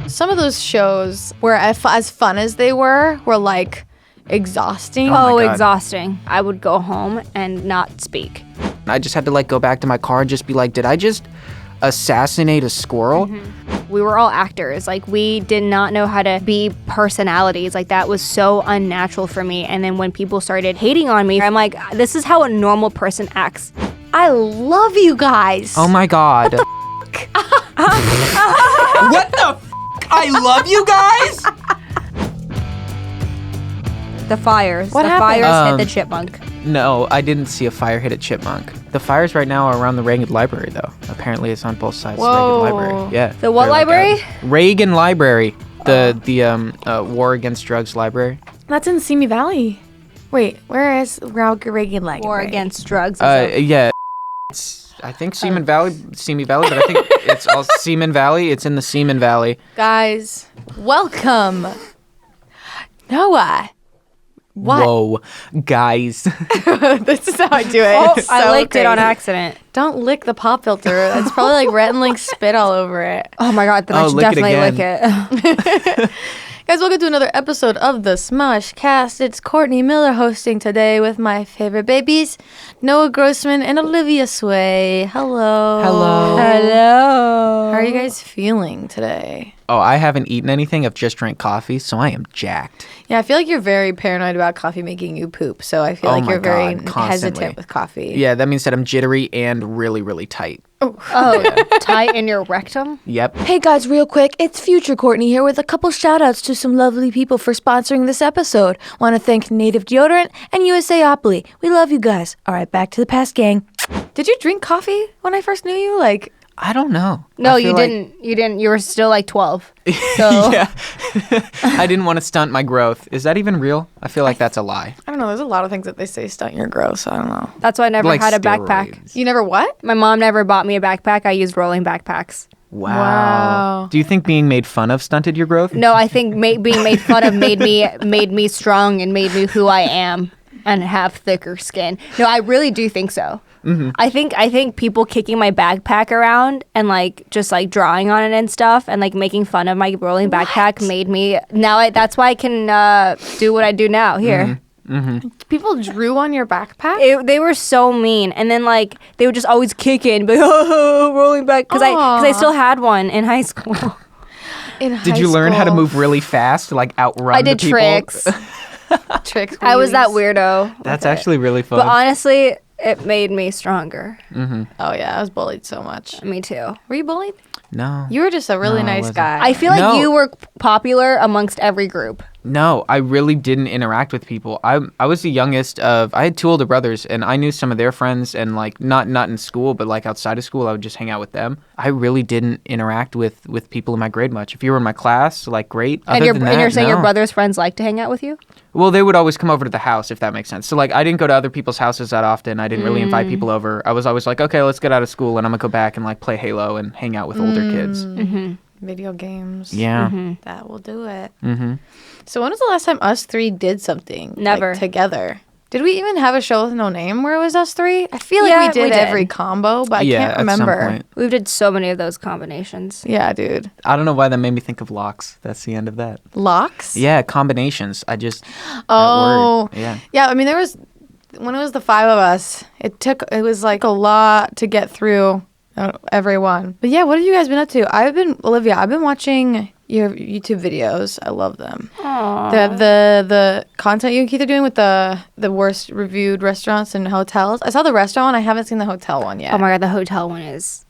Some of those shows were as fun as they were like exhausting. Oh, exhausting. I would go home and not speak. I just had to like go back to my car and just be like, did I just assassinate a squirrel? We were all actors. Like, we did not know how to be personalities. Like, that was so unnatural for me. And then when people started hating on me, I'm like, this is how a normal person acts. I love you guys. Oh my God. What the f? I love you guys? The fires. What the happened? fires hit the chipmunk. No, I didn't see a fire hit a chipmunk. The fires right now are around the Reagan Library, though. Apparently, it's on both sides of the Reagan Library. Yeah. The what library? Reagan Library. The War Against Drugs Library. That's in Simi Valley. Wait, where is Reagan Library? War against drugs. Yeah. It's, I think Simi Valley, but I think it's all Seaman Valley. It's in the Seaman Valley. Guys, welcome. Noah. What? Whoa, guys. This is how I do it. Oh, It's I so licked it on crazy. accident. Don't lick the pop filter. It's probably like Rhett and Link spit all over it. Oh my God, then I should lick it definitely again. lick it. Guys, welcome to another episode of the SmoshCast. It's Courtney Miller hosting today with my favorite babies, Noah Grossman and Olivia Sway. Hello. Hello. Hello. How are you guys feeling today? Oh, I haven't eaten anything. I've just drank coffee, so I am jacked. Yeah, I feel like you're very paranoid about coffee making you poop, so I feel Oh like my you're very God, constantly. hesitant with coffee. Yeah, that means that I'm jittery and really, really tight. Oh, tight in your rectum? Yep. Hey guys, real quick, it's Future Courtney here with a couple shout outs to some lovely people for sponsoring this episode. Want to thank Native Deodorant and USAopoly. We love you guys. All right, back to the past, gang. Did you drink coffee when I first knew you? Like, I don't know. No, I you feel like- didn't. You didn't. You were still like 12. So Yeah. I didn't want to stunt my growth. Is that even real? I feel like that's a lie. I don't know, there's a lot of things that they say stunt your growth, so I don't know. that's why I never Like had a backpack. steroids. You never what? My mom never bought me a backpack. I used rolling backpacks. Wow. Do you think being made fun of stunted your growth? No, I think being made fun of made me strong and made me who I am and have thicker skin. No, I really do think so. Mm-hmm. I think people kicking my backpack around and like just like drawing on it and stuff and like making fun of my rolling backpack made me that's why I can do what I do now here. People drew on your backpack? They were so mean, and then like they would just always kick it and be like, oh, rolling back because I still had one in high school. Did you learn how to move really fast, like outrun I did the people? tricks. tricks? I was that wheelies? weirdo. That's with it. actually really fun. But honestly, it made me stronger. Oh yeah, I was bullied so much. Me too. Were you bullied? No. You were just a really No, I nice wasn't. guy. I feel like No. you were popular amongst every group. No, I really didn't interact with people. I was the youngest of. I had two older brothers, and I knew some of their friends, and like not in school, but like outside of school, I would just hang out with them. I really didn't interact with people in my grade much. If you were in my class, like great. And Other than that, you're saying your no. brother's friends like to hang out with you? Well, they would always come over to the house, if that makes sense. So like, I didn't go to other people's houses that often. I didn't really invite people over. I was always like, okay, let's get out of school, and I'm gonna go back and like play Halo and hang out with older kids. Video games. Yeah. That will do it. Mm-hmm. So when was the last time us three did something? like, Never. together. Did we even have a show with no name where it was us three? I feel like Yeah, we did we did. every combo, but I Yeah, can't at some remember. point. We did so many of those combinations. Yeah, dude. I don't know why that made me think of locks. That's the end of that. Locks? Yeah, combinations. I just. Oh. That word. Yeah. Yeah, I mean, there was, when it was the five of us, it was like a lot to get through everyone. But yeah, what have you guys been up to? Olivia, I've been watching your YouTube videos. I love them. Aww. The content you and Keith are doing with the worst reviewed restaurants and hotels. I saw the restaurant one. I haven't seen the hotel one yet. Oh my God, the hotel one is,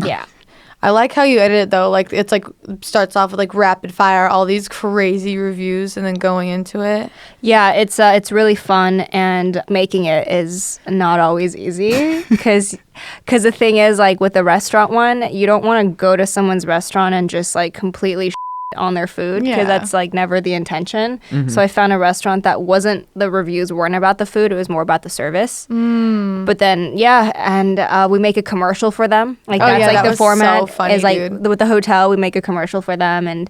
yeah. I like how you edit it though. Like it's like starts off with like rapid fire, all these crazy reviews, and then going into it. Yeah, it's really fun, and making it is not always easy because the thing is, like with the restaurant one, you don't want to go to someone's restaurant and just like completely on their food because Yeah. that's like never the intention. So I found a restaurant that the reviews weren't about the food, it was more about the service. But then and we make a commercial for them. Like Oh, that's yeah, like that the was format so funny, is like dude. with the hotel we make a commercial for them and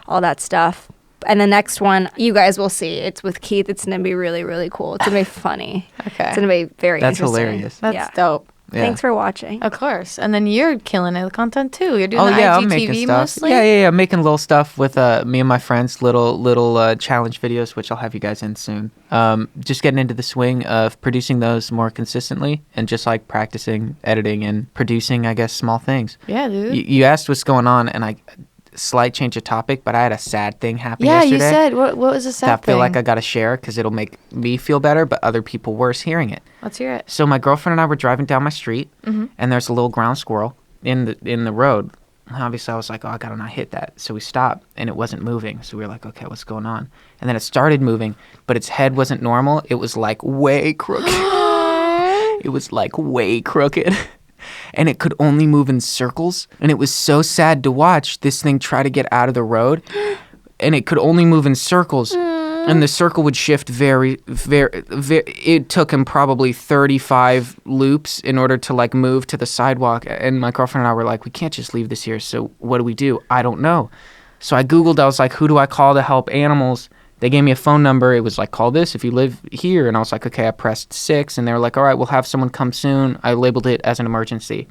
all that stuff. And the next one, you guys will see. It's with Keith. It's going to be really, really cool. It's going to be funny. Okay. It's going to be very That's interesting. hilarious. That's dope. Yeah. Thanks for watching. Of course. And then you're killing it with content too. You're doing Oh the yeah, I'm making IGTV stuff. mostly. Yeah. Making little stuff with me and my friends. Little challenge videos, which I'll have you guys in soon. Just getting into the swing of producing those more consistently, and just like practicing editing and producing, I guess, small things. Yeah, dude. You asked what's going on, and slight change of topic, but I had a sad thing happen yesterday. You said what was a sad that I feel thing? like I gotta share because it'll make me feel better, but other people worse hearing it. Let's hear it. So my girlfriend and I were driving down my street, Mm-hmm. and there's a little ground squirrel in the road. And obviously, I was like, oh, I gotta not hit that. So we stopped, and it wasn't moving. So we were like, okay, what's going on? And then it started moving, but its head wasn't normal. It was like way crooked. It was like way crooked. And it could only move in circles. And it was so sad to watch this thing try to get out of the road. And it could only move in circles. And the circle would shift very, it took him probably 35 loops in order to like move to the sidewalk. And my girlfriend and I were like, we can't just leave this here. So what do we do? I don't know. So I Googled, I was like, who do I call to help animals? They gave me a phone number. It was like, call this if you live here. And I was like, okay, I pressed 6. And they were like, all right, we'll have someone come soon. I labeled it as an emergency.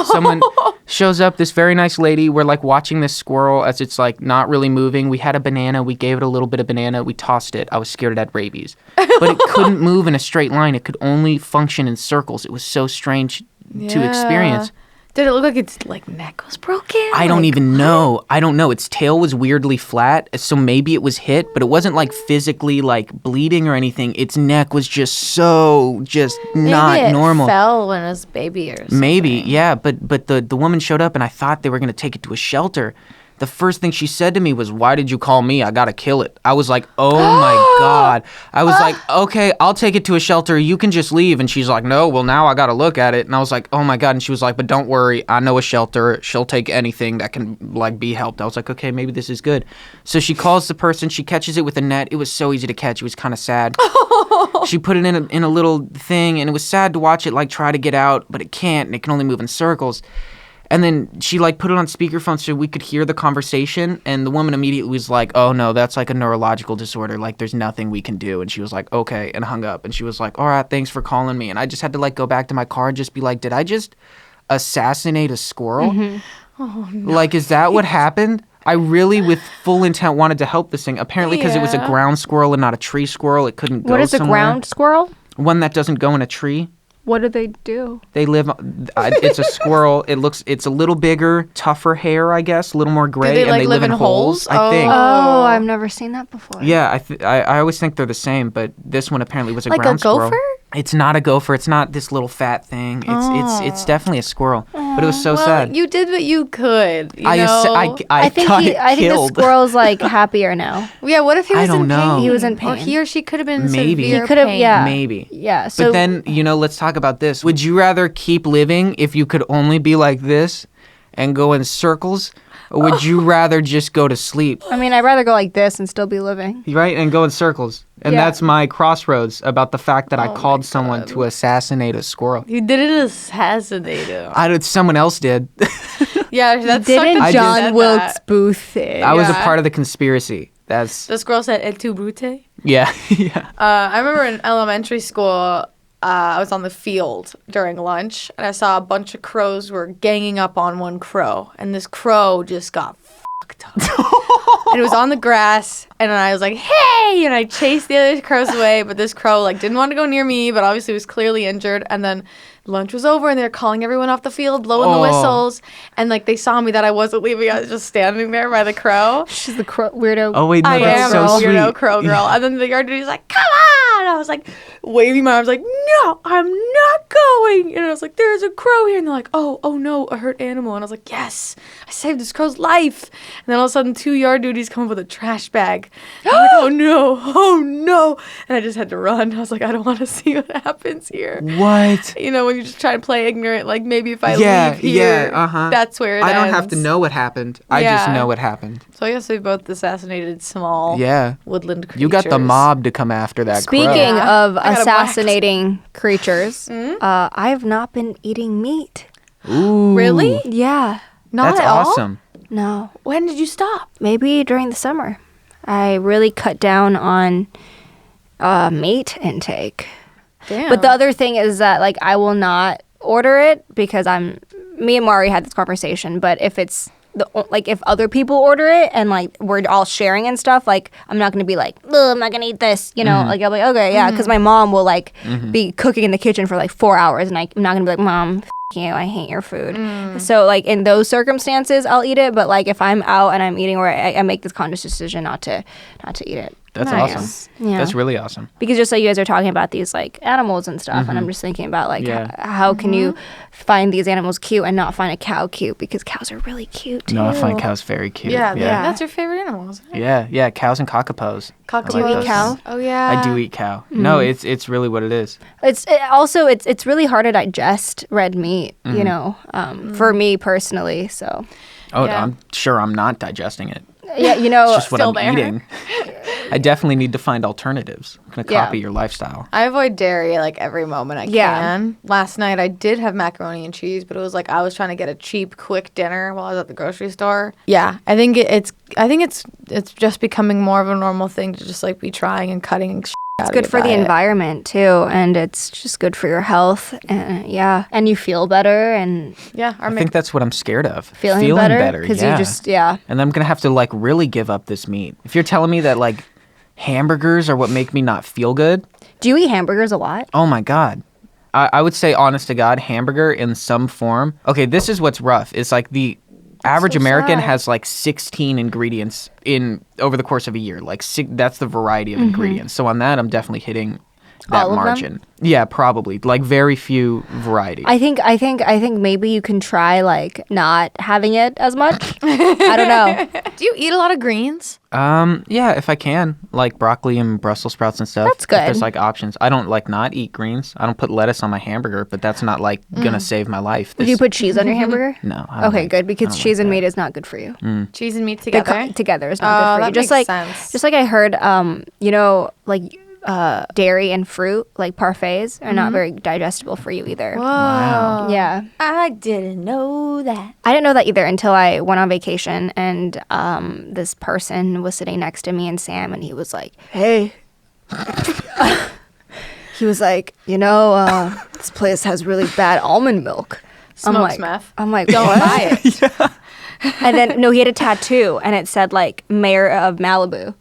Someone shows up, this very nice lady. We're like watching this squirrel as it's like not really moving. We had a banana. We gave it a little bit of banana. We tossed it. I was scared it had rabies. But it couldn't move in a straight line. It could only function in circles. It was so strange to experience. Did it look like its like neck was broken? I don't even know. I don't know. Its tail was weirdly flat, so maybe it was hit, but it wasn't like physically like bleeding or anything. Its neck was just not Maybe it normal. fell when it was a baby or something. Maybe, yeah. But the woman showed up, and I thought they were gonna take it to a shelter. The first thing she said to me was, why did you call me? I gotta kill it. I was like, oh my God. I was like, okay, I'll take it to a shelter. You can just leave. And she's like, no, well, now I gotta look at it. And I was like, oh my God. And she was like, but don't worry. I know a shelter. She'll take anything that can like be helped. I was like, okay, maybe this is good. So she calls the person. She catches it with a net. It was so easy to catch. It was kind of sad. She put it in a little thing, and it was sad to watch it like try to get out, but it can't, and it can only move in circles. And then she like put it on speakerphone so we could hear the conversation, and the woman immediately was like, oh no, that's like a neurological disorder, like there's nothing we can do. And she was like, okay, and hung up. And she was like, all right, thanks for calling me. And I just had to like go back to my car and just be like, did I just assassinate a squirrel? Mm-hmm. Oh, no. Like, is that what happened? I really, with full intent, wanted to help this thing. Apparently, because it was a Yeah. ground squirrel and not a tree squirrel, it couldn't go What is a somewhere. ground squirrel? One that doesn't go in a tree. What do they do? They live. It's a squirrel. It's a little bigger, tougher hair, I guess, a little more gray, they, and like, they live live in in holes. I think. Oh, I've never seen that before. Yeah, I always think they're the same, but this one apparently was a Like a ground squirrel. gopher? It's not a gopher. It's not this little fat thing. It's definitely a squirrel. But it was so Well, sad. you did what you could. You I know? I got it think the killed. squirrel's like happier now. Yeah, what if he I was don't in know. pain? He was in Or pain. he or she could have been in Maybe. severe He could have- pain. yeah. Maybe. Yeah. So But then, let's talk about this. Would you rather keep living if you could only be like this and go in circles? Or would you rather just go to sleep? I mean, I'd rather go like this and still be living. Right? And go in circles. And Yeah. that's my crossroads about the fact that I Oh my called someone God. to assassinate a squirrel. You didn't assassinate him. Someone else did. Yeah, that's Didn't I John just- Wilkes Booth it? I was a Yeah. part of the conspiracy. That's, The squirrel said, "Et tu brute?" yeah. Yeah. I remember in elementary school, I was on the field during lunch, and I saw a bunch of crows were ganging up on one crow, and this crow just got fucked up. And it was on the grass, and I was like, "Hey!" And I chased the other crows away, but this crow like didn't want to go near me, but obviously was clearly injured. And then lunch was over, and they're calling everyone off the field, blowing the Oh. whistles, and like they saw me that I wasn't leaving. I was just standing there by the crow. She's the weirdo. Oh, wait, no, I that's am so a weirdo sweet. crow girl. And then the yard dude's like, "Come on!" I was like, waving my arms, like, "No, I'm not going." And I was like, "There's a crow here." And they're like, "Oh no, a hurt animal." And I was like, "Yes, I saved this crow's life." And then all of a sudden, 2 yard duties come up with a trash bag. I'm like, oh no. And I just had to run. I was like, I don't want to see what happens here. What? You know, when you just try to play ignorant, like maybe if I Yeah, leave here, yeah, uh-huh. that's where it I don't ends. have to know what happened. I just Yeah. know what happened. So I guess we both assassinated small Yeah. woodland creatures. You got the mob to come after that Speaking crow. Yeah. of I got a assassinating creatures, I have not been eating meat. Ooh. Really? Yeah. Not That's at all? awesome. No. When did you stop? Maybe during the summer. I really cut down on meat intake. Damn. But the other thing is that like I will not order it because me and Mari had this conversation, but if it's like if other people order it and like we're all sharing and stuff, like I'm not gonna be like, "Ugh, I'm not gonna eat this," you know. Like I'll be like, okay, yeah, because my mom will like be cooking in the kitchen for like 4 hours, and I'm not gonna be like, Mom, you, I hate your food. So like in those circumstances, I'll eat it. But like if I'm out and I'm eating, or I make this conscious decision not to eat it. That's awesome. Yeah. That's really awesome. Because just like you guys are talking about these like animals and stuff, and I'm just thinking about like how can you find these animals cute and not find a cow cute, because cows are really cute too. No, I find cows very cute. Yeah, that's your favorite animals. Yeah, cows and cockapos. Do you eat cow? Oh yeah. I do eat cow. No, it's really what it is. It's really hard to digest red meat, you know, for me personally. So I'm sure I'm not digesting it. yeah, you know, It's just what I'm eating. I definitely need to find alternatives. I'm going to copy your lifestyle. I avoid dairy like every moment I can. Last night I did have macaroni and cheese, but it was like I was trying to get a cheap, quick dinner while I was at the grocery store. Yeah, I think it's just becoming more of a normal thing to just like be trying and cutting. It's good for the environment too, and it's just good for your health. And you feel better, and I think that's what I'm scared of. Feeling better because you just And I'm gonna have to like really give up this meat. If you're telling me that like hamburgers are what make me not feel good. Do you eat hamburgers a lot? Oh my God. I would say, honest to God, hamburger in some form. Okay, this is what's rough. It's like the average American has like 16 ingredients over the course of a year. Like that's the variety of ingredients. So on that, I'm definitely hitting that margin. Yeah, probably. Like very few varieties. I think maybe you can try like not having it as much. I don't know. Do you eat a lot of greens? Yeah, if I can, like broccoli and Brussels sprouts and stuff. That's good. If there's like options. I don't like not eat greens. I don't put lettuce on my hamburger, but that's not like gonna save my life. Do you put cheese on your hamburger? No. Okay, good, because cheese and meat is not good for you. Cheese and meat together? Together is not good for you. That makes sense. Just like I heard, you know, like dairy and fruit, like parfaits, are not very digestible for you either. Wow. Yeah. I didn't know that. I didn't know that either until I went on vacation, and this person was sitting next to me and Sam, and he was like, hey. He was like, you know, this place has really bad almond milk. Smokes meth. I'm like, don't what? buy it. Yeah. And then, no, he had a tattoo, and it said, like, Mayor of Malibu.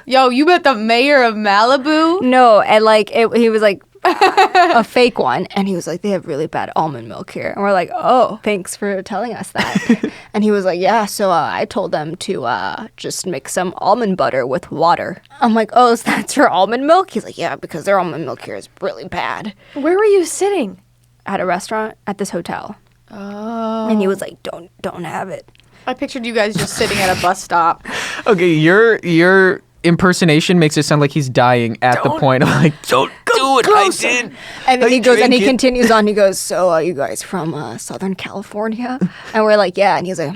Yo, you met the mayor of Malibu? No, and, like, he was, like, a fake one. And he was like, they have really bad almond milk here. And we're like, oh, thanks for telling us that. And he was like, yeah, so I told them to just mix some almond butter with water. I'm like, oh, so that's your almond milk? He's like, yeah, because their almond milk here is really bad. Where were you sitting? At a restaurant at this hotel. Oh. And he was like, don't have it. I pictured you guys just sitting at a bus stop. Okay, your impersonation makes it sound like he's dying at the point of like, don't do it, I did. And then he goes, and he continues on. He goes, so are you guys from Southern California? And we're like, yeah. And he's like,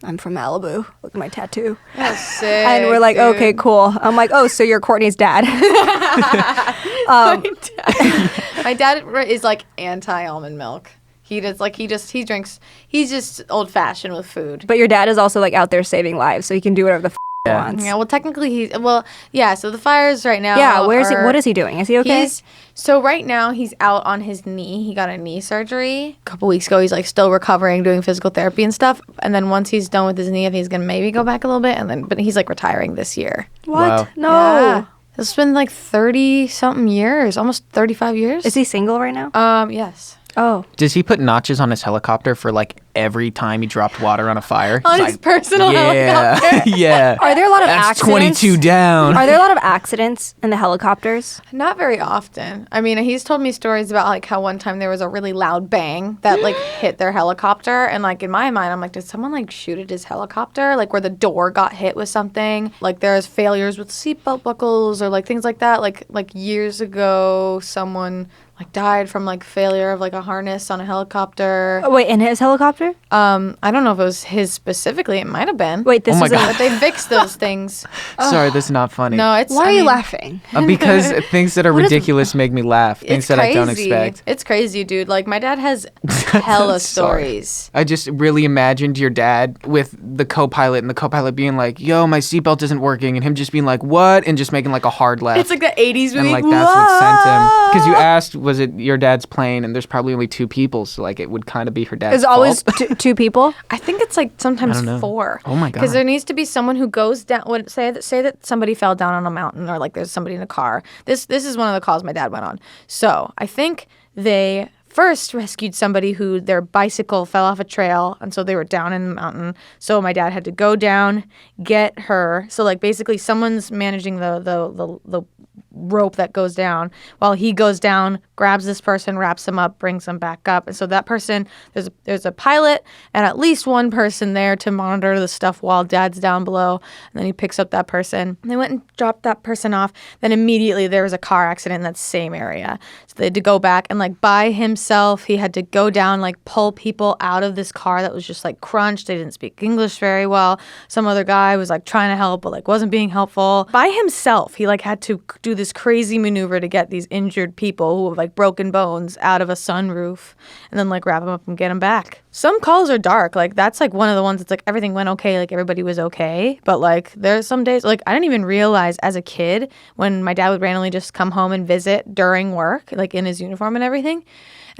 I'm from Malibu. Look at my tattoo. That's sick. And we're like, dude. okay, cool. I'm like, oh, so you're Courtney's dad. My dad is like anti-almond milk. He drinks, he's just old fashioned with food. But your dad is also like out there saving lives, so he can do whatever the he wants. Yeah, well, technically so the fires right now. Yeah, what is he doing? Is he okay? So right now he's out on his knee. He got a knee surgery a couple weeks ago. He's like still recovering, doing physical therapy and stuff. And then once he's done with his knee, I think he's gonna maybe go back a little bit. But he's like retiring this year. What? Wow. No. Yeah. It's been like 30-something years, almost 35 years. Is he single right now? Yes. Oh. Does he put notches on his helicopter for like every time he dropped water on a fire? On his personal helicopter? Yeah. Are there a lot of That's accidents? 22 down. Are there a lot of accidents in the helicopters? Not very often. I mean, he's told me stories about like how one time there was a really loud bang that like hit their helicopter, and like in my mind, I'm like, did someone like shoot at his helicopter? Like where the door got hit with something? Like there's failures with seatbelt buckles or like things like that. Like years ago, someone like died from like failure of like a harness on a helicopter. Oh, wait, in his helicopter? Chapter? I don't know if it was his specifically. It might have been. Wait, this Oh my is God. But they fixed those things. Sorry, this is not funny. No, it's. Why I are you mean, laughing? Because things that are ridiculous make me laugh. Things It's that crazy. I don't expect. It's crazy, dude. Like my dad has hella Sorry. stories. I just really imagined your dad with the co-pilot and the co-pilot being like, yo, my seatbelt isn't working. And him just being like, what? And just making like a hard laugh. It's like the 80s movie. and like that's what sent him. Because you asked, was it your dad's plane? And there's probably only 2 people. So like it would kind of be her dad's There's always fault. two people. I think it's like sometimes I don't know. 4. Oh my God. Because there needs to be someone who goes down. Say that somebody fell down on a mountain, or like there's somebody in a car. This is one of the calls my dad went on. So I think they first rescued somebody who their bicycle fell off a trail, and so they were down in the mountain. So my dad had to go down, get her. So like basically someone's managing the rope that goes down while he goes down, grabs this person, wraps him up, brings him back up. And so that person, there's a pilot and at least one person there to monitor the stuff while dad's down below. And then he picks up that person. And they went and dropped that person off. Then immediately there was a car accident in that same area. So they had to go back and like by himself, he had to go down, like pull people out of this car that was just like crunched. They didn't speak English very well. Some other guy was like trying to help, but like wasn't being helpful. By himself, he like had to do this crazy maneuver to get these injured people who have like broken bones out of a sunroof and then like wrap them up and get them back. Some calls are dark. Like that's like one of the ones that's like everything went okay, like everybody was okay. But like there's some days like I didn't even realize as a kid when my dad would randomly just come home and visit during work, like in his uniform and everything.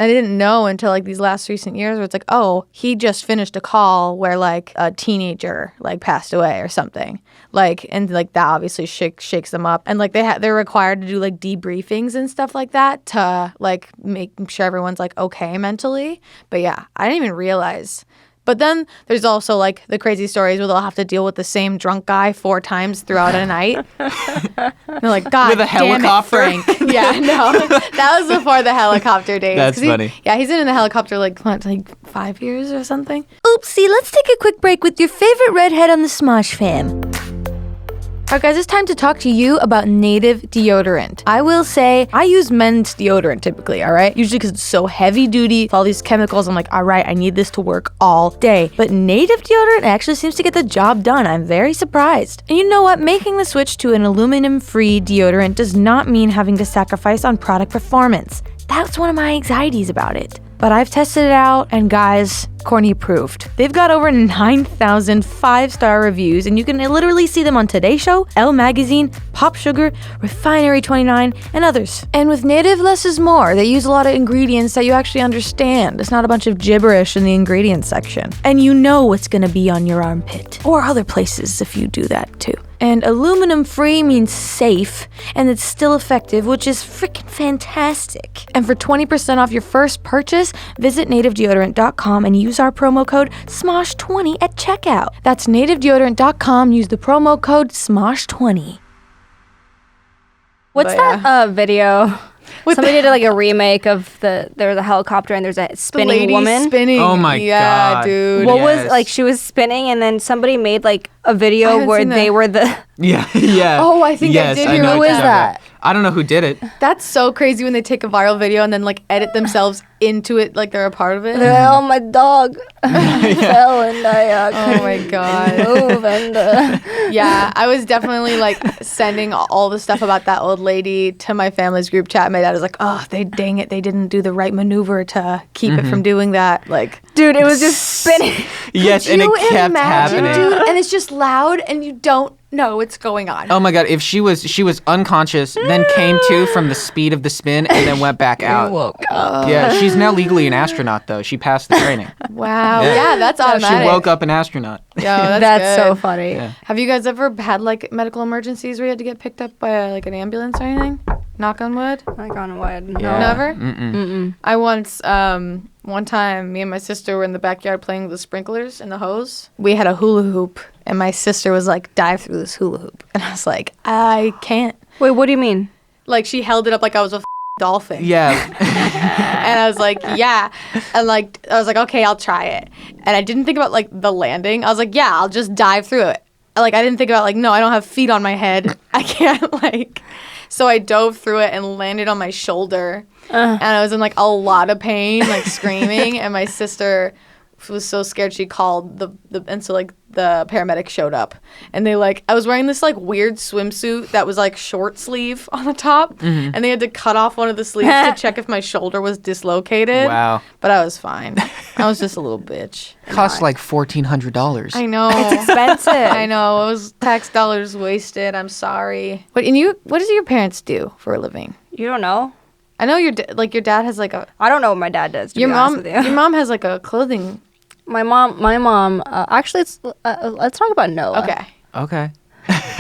And I didn't know until like these last recent years where it's like, oh, he just finished a call where like a teenager like passed away or something. Like, and like that obviously shakes them up. And like they're required to do like debriefings and stuff like that to like make sure everyone's like okay mentally. But yeah, I didn't even realize. But then there's also like the crazy stories where they'll have to deal with the same drunk guy 4 times throughout a night. They're like, God, With a helicopter? damn it, Frank. Yeah, no, that was before the helicopter days. That's 'Cause funny. Yeah, he's been in the helicopter like 5 years or something. Oopsie, let's take a quick break with your favorite redhead on the Smosh fam. All right, guys, it's time to talk to you about Native deodorant. I will say I use men's deodorant typically, all right? Usually because it's so heavy duty with all these chemicals. I'm like, all right, I need this to work all day. But Native deodorant actually seems to get the job done. I'm very surprised. And you know what? Making the switch to an aluminum-free deodorant does not mean having to sacrifice on product performance. That's one of my anxieties about it. But I've tested it out, and guys, Courtney approved. They've got over 9,000 5-star reviews, and you can literally see them on Today Show, Elle Magazine, Pop Sugar, Refinery 29, and others. And with Native, less is more. They use a lot of ingredients that you actually understand. It's not a bunch of gibberish in the ingredients section. And you know what's gonna be on your armpit, or other places if you do that too. And aluminum-free means safe, and it's still effective, which is freaking fantastic. And for 20% off your first purchase, visit nativedeodorant.com and use our promo code SMOSH20 at checkout. That's nativedeodorant.com. Use the promo code SMOSH20. What's But, that video? Somebody did like a remake of there's a helicopter and there's a spinning lady woman. spinning. Oh my yeah, God. dude. What Yes. was like she was spinning and then somebody made like a I video haven't where seen they that. were the Yeah. Oh, I think I yes, did I hear know about Who is exactly. that? I don't know who did it. That's so crazy when they take a viral video and then like edit themselves into it like they're a part of it. oh my dog fell and I Oh my God. move and Yeah, I was definitely like sending all the stuff about that old lady to my family's group chat. My dad was like, "Oh, dang it, they didn't do the right maneuver to keep it from doing that." Like, dude it was just spinning. Yes, could and it you kept imagine, happening. dude? And it's just loud, and you don't know what's going on. Oh my God! If she was unconscious, then came to from the speed of the spin, and then went back out. woke up. Yeah, she's now legally an astronaut though. She passed the training. Wow. Yeah. Yeah, that's automatic. She woke up an astronaut. Yo, that's That's so good. funny. Yeah. Have you guys ever had like medical emergencies where you had to get picked up by like an ambulance or anything? Knock on wood. Like on wood. No. Yeah. Never? Mm-mm. I once, one time, me and my sister were in the backyard playing with the sprinklers and the hose. We had a hula hoop, and my sister was like, dive through this hula hoop. And I was like, I can't. Wait, what do you mean? Like, she held it up like I was a dolphin. Yeah. And I was like, yeah. And like, I was like, okay, I'll try it. And I didn't think about like the landing. I was like, yeah, I'll just dive through it. Like, I didn't think about like, no, I don't have feet on my head. I can't like. So I dove through it and landed on my shoulder. And I was in like a lot of pain, like screaming. And my sister was so scared she called and so like the paramedic showed up, and they like I was wearing this like weird swimsuit that was like short sleeve on the top, and they had to cut off one of the sleeves to check if my shoulder was dislocated. Wow. But I was fine. I was just a little bitch. Cost like $1,400. I know. It's expensive. I know. It was tax dollars wasted. I'm sorry. What does your parents do for a living? You don't know? I know your dad has like a I don't know what my dad does. To be honest with you. Your mom has like a clothing. My mom. Actually, let's talk about Noah. Okay. Okay.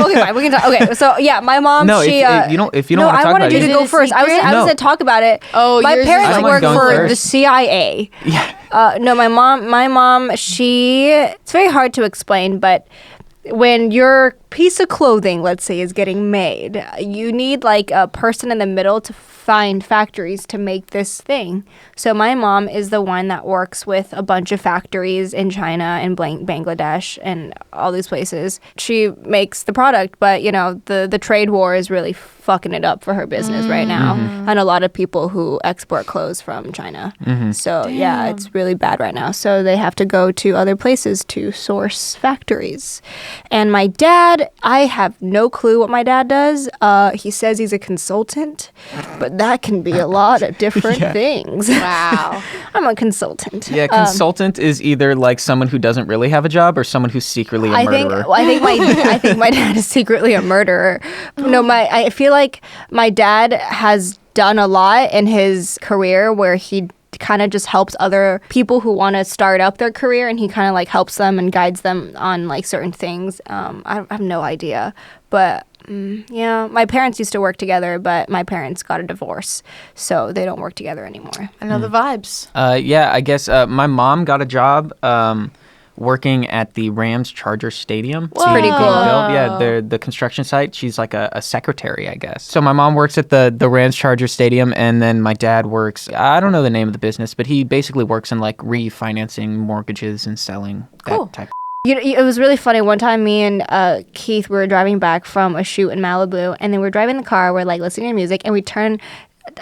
Okay, fine. We can talk. Okay, so yeah, my mom. No, she. if you don't want to I talk wanted about you it, to Is go it a first. I was secret? going to talk about it. Oh, my yours is parents like- work I don't mind for going the first. CIA. Yeah. No, my mom. It's very hard to explain, but when your piece of clothing, let's say, is getting made, you need like a person in the middle to find factories to make this thing. So my mom is the one that works with a bunch of factories in China and Bangladesh and all these places. She makes the product, but you know, the trade war is really fucking it up for her business right now, and a lot of people who export clothes from China. So yeah, it's really bad right now. So they have to go to other places to source factories. And my dad, I have no clue what my dad does. He says he's a consultant, but that can be a lot of different things. Wow. I'm a consultant. Yeah, consultant is either like someone who doesn't really have a job or someone who's secretly a murderer. I think my dad is secretly a murderer. No, I feel like my dad has done a lot in his career where he kind of just helps other people who want to start up their career, and he kind of like helps them and guides them on like certain things. I have no idea, but yeah, my parents used to work together, but my parents got a divorce, so they don't work together anymore. I know the vibes. Yeah, I guess my mom got a job working at the Rams Charger Stadium. Whoa. Pretty being cool. built. Yeah, the construction site. She's like a secretary, I guess. So my mom works at the Rams Charger Stadium, and then my dad works, I don't know the name of the business, but he basically works in like refinancing mortgages and selling that type. It was really funny. One time, me and Keith were driving back from a shoot in Malibu, and then we're driving the car. We're like listening to music, and we turn,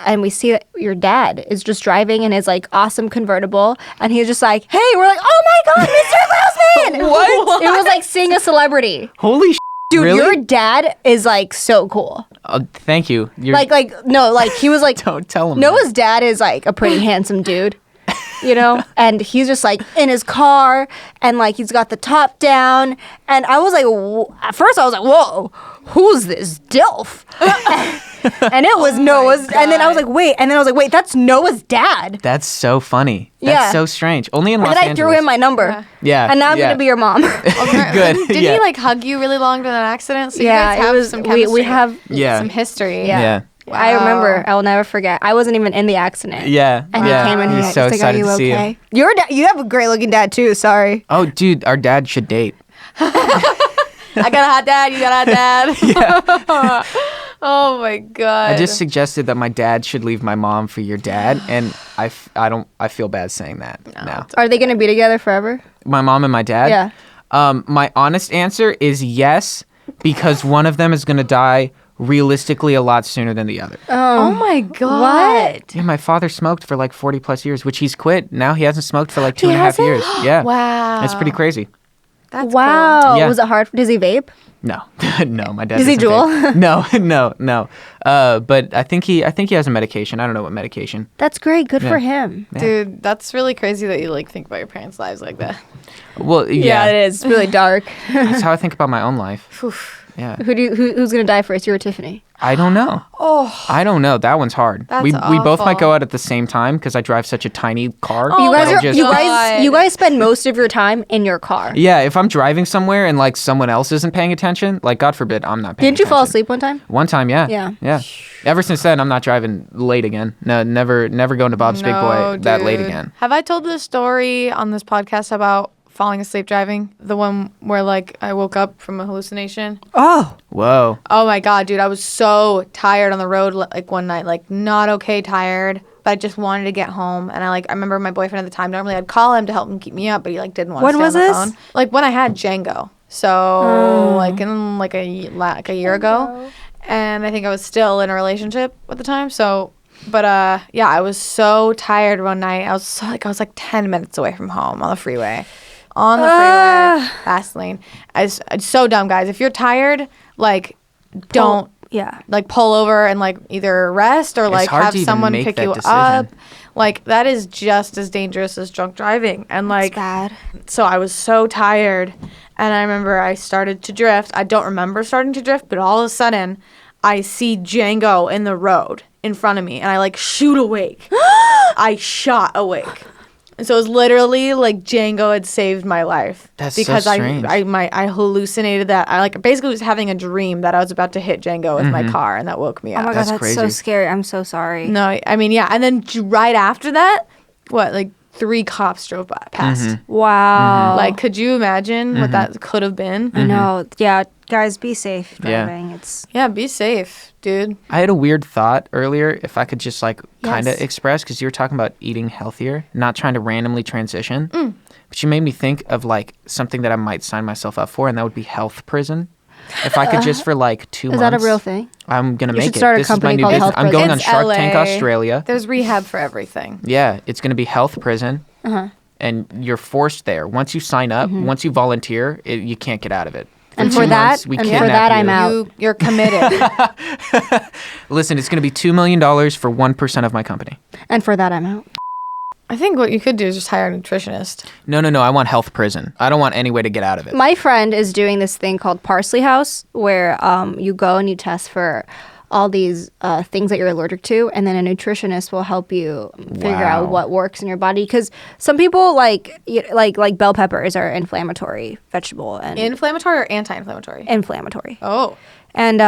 and we see that your dad is just driving in his like awesome convertible, and he's just like, "Hey!" We're like, "Oh my God, Mr. Grossman!" What? It was like seeing a celebrity. Holy Dude, really? your dad is like so cool. Thank you. He was like, Don't tell him. Noah's dad is like a pretty handsome dude. You know, and he's just like in his car, and like he's got the top down, and I was like, at first I was like, whoa, who's this DILF? And it was Noah's, and then I was like, wait, that's Noah's dad. That's so funny. That's Yeah. so strange. Only in And Los then I Angeles. threw him my number. Yeah. And now I'm yeah. gonna be your mom. Good. Did yeah. he like hug you really long during that accident? So Yeah, you guys it have was- some we chemistry. have- Yeah. some history. Yeah. Yeah. I remember. Wow. I will never forget. I wasn't even in the accident. Yeah. And yeah. he came in He here. was so He's like, "Are excited you to see okay?" him. Your dad. You have a great looking dad too. Sorry. Oh, dude, our dad should date. I got a hot dad. You got a hot dad. Oh my God. I just suggested that my dad should leave my mom for your dad, and I feel bad saying that now. Are they gonna be together forever? My mom and my dad? Yeah. My honest answer is yes, because one of them is going to die realistically a lot sooner than the other. Oh my God. Yeah, my father smoked for like 40 plus years, which he's quit. Now he hasn't smoked for like 2.5 years. Yeah. Wow. It's pretty crazy. That's Wow. Yeah. Was it hard? Does he vape? No, no, my dad. Does he doesn't Juul? vape. No. But I think he has a medication. I don't know what medication. That's great. Good Yeah. for him. Yeah. Dude, that's really crazy that you like think about your parents' lives like that. Well, yeah, it is. It's really dark. that's how I think about my own life. Yeah, Who's gonna die first? You or Tiffany? I don't know. I don't know. That one's hard. That's we both might awful. go out at the same time because I drive such a tiny car. Oh You guys my are. just- God. You guys spend most of your time in your car. Yeah, if I'm driving somewhere and like someone else isn't paying attention, like God forbid, I'm not paying Didn't you fall attention. asleep one time? One time, yeah. Yeah. Ever since then, I'm not driving late again. No, never going to Bob's Big Boy that late dude. again. Have I told this story on this podcast about falling asleep driving? The one where like I woke up from a hallucination. Oh. Whoa. Oh my God, dude, I was so tired on the road like one night, like not okay tired, but I just wanted to get home. And I remember my boyfriend at the time, normally I'd call him to help him keep me up, but he like didn't want to When stay was on the this? phone. Like when I had Django. So like in like a year ago. And I think I was still in a relationship at the time. So Yeah, I was so tired one night. I was like 10 minutes away from home on the freeway. Fast lane. It's so dumb, guys. If you're tired, like, don't like pull over and like either rest or like have someone pick you up. Like, that is just as dangerous as drunk driving. And like, bad. So I was so tired, and I remember I started to drift. I don't remember starting to drift, but all of a sudden I see Django in the road in front of me, and I like shoot awake. I shot awake. And so it was literally like Django had saved my life. That's because so strange. I hallucinated that. I like basically was having a dream that I was about to hit Django with my car, and that woke me up. Oh my God, that's crazy. so scary. I'm so sorry. No, I mean, yeah. And then right after that, like 3 cops drove past. Wow. Like, could you imagine what that could have been? I know. Yeah, guys, be safe driving. Yeah, be safe, dude. I had a weird thought earlier, if I could just like kind of express, because you were talking about eating healthier, not trying to randomly transition. But you made me think of like something that I might sign myself up for, and that would be health prison. If I could just for like 2 months. Is that a real thing? I'm going to You make should it. start a This is my company new called business. Health I'm going on It's Shark LA. Tank Australia. There's rehab for everything. Yeah, it's going to be health prison. And you're forced there. Once you sign up, once you volunteer, you can't get out of it. And 2 for months, that, we and for kidnap that, you. I'm out. You're committed. Listen, it's going to be $2 million for 1% of my company. And for that, I'm out. I think what you could do is just hire a nutritionist. No. I want health prison. I don't want any way to get out of it. My friend is doing this thing called Parsley House, where you go and you test for all these things that you're allergic to, and then a nutritionist will help you figure out what works in your body. Because some people like bell peppers are inflammatory vegetable and Inflammatory or anti-inflammatory? inflammatory. Oh. And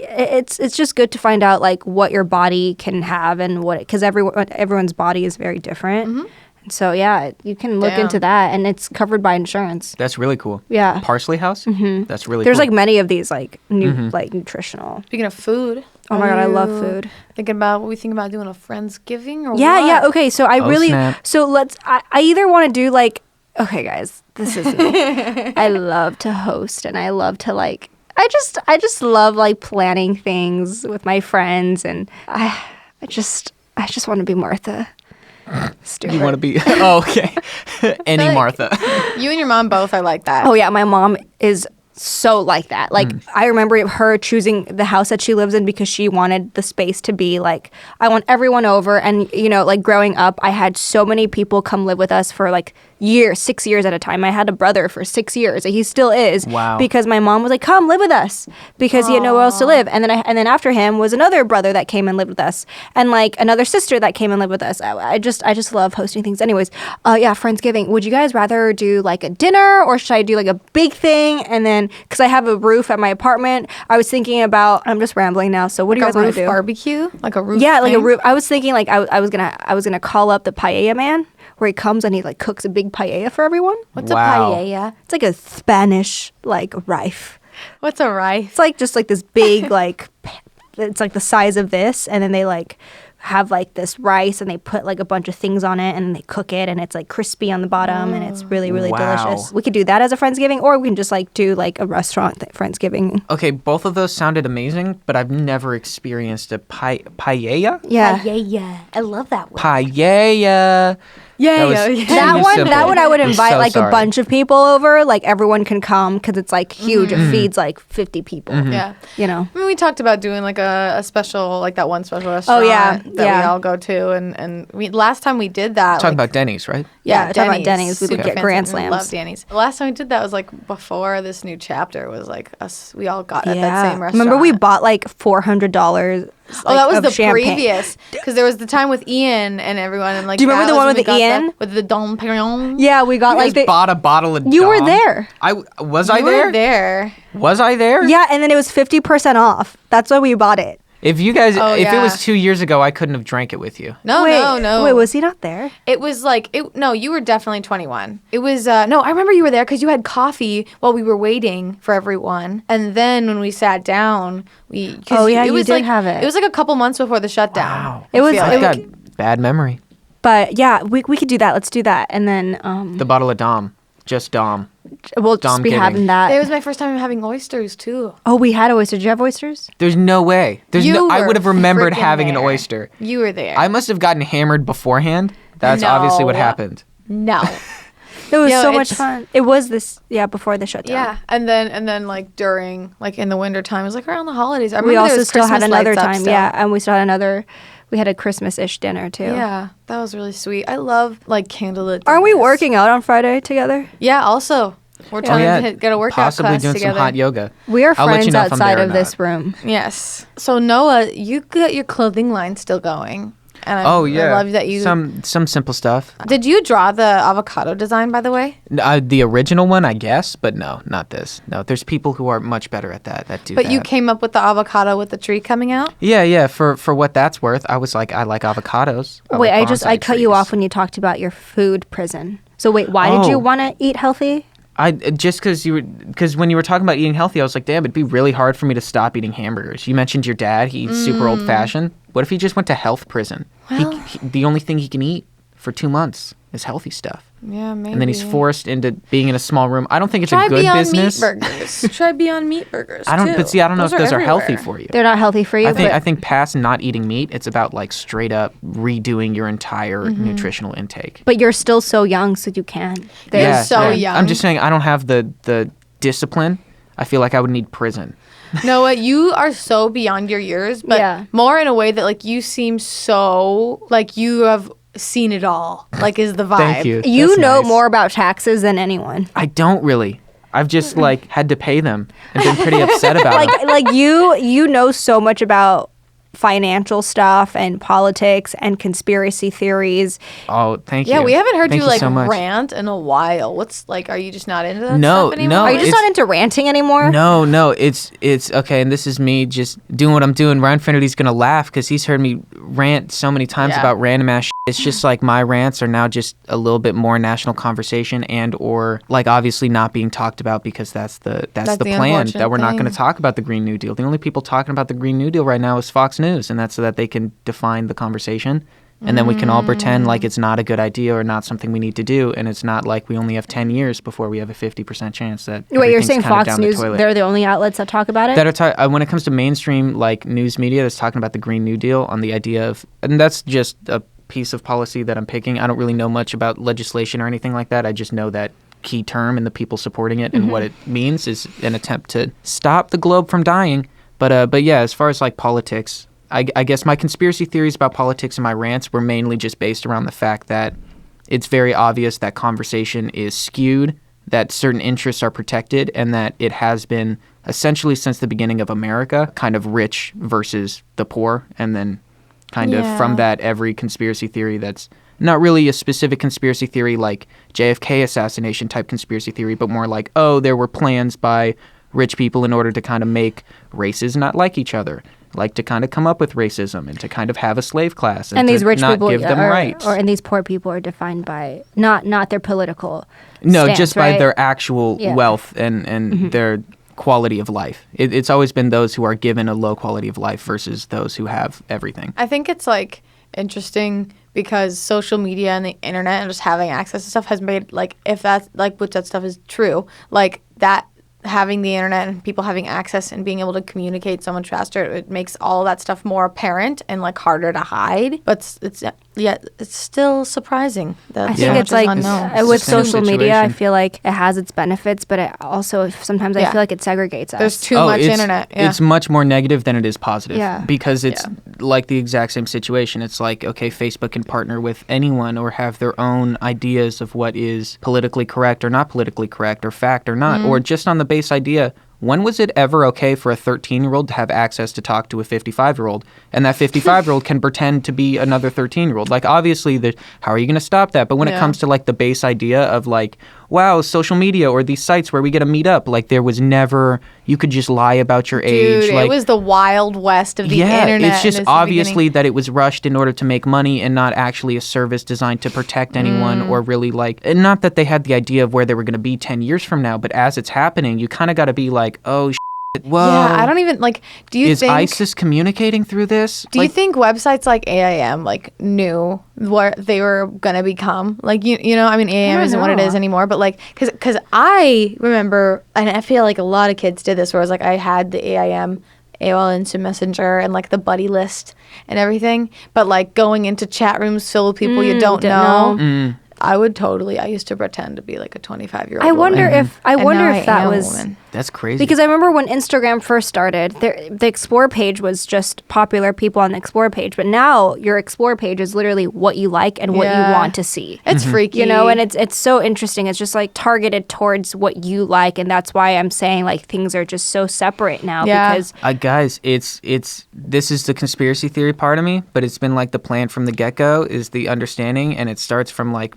it's just good to find out like what your body can have and what, because everyone's body is very different. And so yeah, you can look into that, and it's covered by insurance. That's really cool. Yeah. Parsley House? That's really There's cool. like many of these like like nutritional. Speaking of food. Oh my God, I love food. Thinking about what we think about doing a Friendsgiving or Yeah, what? yeah. Okay, so I really snap. I either want to do like, okay guys, this is me. I love to host, and I love to like I just love like planning things with my friends, and I just want to be Martha Stewart. You want to be... Oh, okay. Any Martha. You and your mom both are like that. Oh yeah, my mom is so like that. Like I remember her choosing the house that she lives in because she wanted the space to be like, I want everyone over. And you know, like growing up, I had so many people come live with us for like 6 years at a time. I had a brother for 6 years. He still is. Wow. Because my mom was like, come live with us, because he had nowhere else to live. And then after him was another brother that came and lived with us, and like another sister that came and lived with us. I just love hosting things. Anyways, yeah, Friendsgiving. Would you guys rather do like a dinner, or should I do like a big thing? And then, because I have a roof at my apartment, I was thinking about, I'm just rambling now. So what do you Like guys a want roof to do? barbecue? Like a roof Yeah, like a thing? roof. I was thinking like I was gonna call up the paella man, where he comes and he like cooks a big paella for everyone. What's Wow. a paella? It's like a Spanish like rife. What's a rice? It's like just like this big like it's like the size of this, and then they like have like this rice, and they put like a bunch of things on it, and they cook it, and it's like crispy on the bottom, and it's really Wow. delicious. We could do that as a Friendsgiving, or we can just like do like a restaurant Friendsgiving. Okay, both of those sounded amazing, but I've never experienced a paella? Yeah. Yeah. I love that word. Paella. Yeah, That was yeah, too yeah. That one I would I'm invite so like sorry. a bunch of people over. Like everyone can come because it's like huge. It feeds like 50 people. Yeah. You know. I mean, we talked about doing like a special, like that one special restaurant yeah, that yeah. we all go to, and we last time we did that. Talking like, about Denny's, right? Yeah, talking about Denny's, we would super get fancy. Grand We Slams. Love Denny's. The last time we did that was like before this new chapter was like us. We all got at that same restaurant. Remember we bought like $400. Oh, that was of the champagne. previous, because there was the time with Ian and everyone, and like. Do you remember that the one was with when we got Ian? with the Dom Perignon? Yeah, we got You like guys the. bought a bottle of You were Dom? there. Was I You there? were there. Was I there? Yeah, and then it was 50% off. That's why we bought it. If you guys, Oh, if it yeah. was 2 years ago, I couldn't have drank it with you. No, no. Wait, was he not there? It was like no, you were definitely 21. It was no, I remember you were there because you had coffee while we were waiting for everyone, and then when we sat down, we. Oh, yeah, it you was did like, have it. It was like a couple months before the shutdown. Wow. It was- feel I've like. got bad memory. But yeah, we could do that. Let's do that. And then The bottle of Dom. Just Dom. we'll just be having that. It was my first time having oysters too. Oh, we had oysters. Did you have oysters? There's no way. I would have remembered having an there. oyster. You were there. I must have gotten hammered beforehand. That's No. obviously what happened. No. It was Yo, so much it's- fun. It was before the shutdown. Yeah, and then like during like in the winter time, it was like around the holidays. I We remember there also was still had Christmas another lights up time. still. Yeah, and we still had another. We had a Christmas-ish dinner too. Yeah, that was really sweet. I love like candlelit. Aren't we dinners. working out on Friday together? Yeah. Also, we're trying to get a workout Possibly class doing together. some hot yoga. We are I'll let you friends know if I'm outside there or of this not. room. Yes. So Noah, you got your clothing line still going, and I love that you. some simple stuff. Did you draw the avocado design, by the way? The original one, I guess, but no, not this. No, there's people who are much better at that do But that. you came up with the avocado with the tree coming out. Yeah. For what that's worth, I was like, I like avocados. Wait, like I bonsai cut you trees. off when you talked about your food prison. So wait, why did you Oh. want to eat healthy? I just because when you were talking about eating healthy, I was like, damn, it'd be really hard for me to stop eating hamburgers. You mentioned your dad; he eats super old fashioned. What if he just went to health prison? Well- The only thing he can eat for 2 months is healthy stuff, Yeah, maybe. and then he's forced into being in a small room. I don't think it's Try a good Beyond business. Meat burgers. Try Beyond Meat burgers. I don't, too. but see, I don't know if those are healthy everywhere. for you. They're not healthy for you. I think past not eating meat, it's about like straight up redoing your entire Mm-hmm. nutritional intake. but you're still so young, so you can. You're so young. I'm just saying I don't have the discipline. I feel like I would need prison. Noah, you are so beyond your years, but Yeah. more in a way that like you seem so like you have seen it all. Like is the vibe. Thank you. You That's know nice. more about taxes than anyone. I don't really. I've just like had to pay them and been pretty upset about it. Like you know so much about financial stuff and politics and conspiracy theories. Oh, thank you. Yeah, we haven't heard Thank you like so much. rant in a while. What's like are you just not into that No, stuff anymore? no, Are you just it's- not into ranting anymore? No, it's okay, and this is me just doing what I'm doing. Ryan Finnerty's gonna laugh because he's heard me rant so many times Yeah. about random ass shit. It's just like my rants are now just a little bit more national conversation and or like obviously not being talked about because that's the That's the plan unfortunate that we're not gonna thing. talk about the Green New Deal. The only people talking about the Green New Deal right now is Fox News, and that's so that they can define the conversation. And then we can all pretend like it's not a good idea or not something we need to do, and it's not like we only have 10 years before we have a 50% chance that Wait, you're everything's saying kinda Fox down the News, toilet. they're the only outlets that talk about it? That are when it comes to mainstream like news media that's talking about the Green New Deal on the idea of, and that's just a piece of policy that I'm picking. I don't really know much about legislation or anything like that. I just know that key term and the people supporting it and what it means is an attempt to stop the globe from dying. But yeah, as far as like politics, I guess my conspiracy theories about politics and my rants were mainly just based around the fact that it's very obvious that conversation is skewed, that certain interests are protected, and that it has been essentially since the beginning of America kind of rich versus the poor. And then kind of from that, every conspiracy theory that's not really a specific conspiracy theory like JFK assassination type conspiracy theory, but more like, oh, there were plans by rich people in order to kind of make races not like each other, like to kind of come up with racism and to kind of have a slave class and these to rich not people give them rights. and these poor people are defined by not their political No, stance, just by right? their actual Yeah. wealth and their quality of life. It's always been those who are given a low quality of life versus those who have everything. I think it's like interesting because social media and the internet and just having access to stuff has made like if that's like which that stuff is true, like that having the internet and people having access and being able to communicate so much faster, it makes all that stuff more apparent and like harder to hide. But it's still surprising that I so think much it's like is unknown. It's with the same social media, I situation. feel like it has its benefits, but it also sometimes I Yeah. feel like it segregates us. There's too much it's, internet. Yeah. It's much more negative than it is positive. Yeah. Because it's like the exact same situation. It's like, okay, Facebook can partner with anyone or have their own ideas of what is politically correct or not politically correct or fact or not. Mm-hmm. Or just on the base idea, when was it ever okay for a 13-year-old to have access to talk to a 55-year-old? And that 55-year-old can pretend to be another 13-year-old. Like, obviously, how are you going to stop that? But when it Yeah. comes to, like, the base idea of, like, wow, social media or these sites where we get to meet up, like, there was never, you could just lie about your age. Dude, Like, it was the wild west of the yeah, internet. it's just in its obviously beginning. that it was rushed in order to make money and not actually a service designed to protect anyone or really like, and not that they had the idea of where they were going to be 10 years from now, but as it's happening, you kind of got to be like, oh, Whoa. Yeah, I don't even like. Do you Is think ISIS communicating through this? Do you think websites like AIM like knew what they were gonna become? Like you know, I mean AIM isn't what it is anymore, but like because I remember, and I feel like a lot of kids did this, where it was like I had the AIM, AOL Instant Messenger, and like the buddy list and everything, but like going into chat rooms filled with people you don't know. I used to pretend to be like a 25-year-old I wonder if that was woman. That's crazy. because I remember when Instagram first started, the Explore page was just popular people on the Explore page, but now your Explore page is literally what you like and what you want to see. It's freaky, you know, and it's so interesting. It's just like targeted towards what you like, and that's why I'm saying like things are just so separate now because guys, it's this is the conspiracy theory part of me, but it's been like the plan from the get-go is the understanding, and it starts from like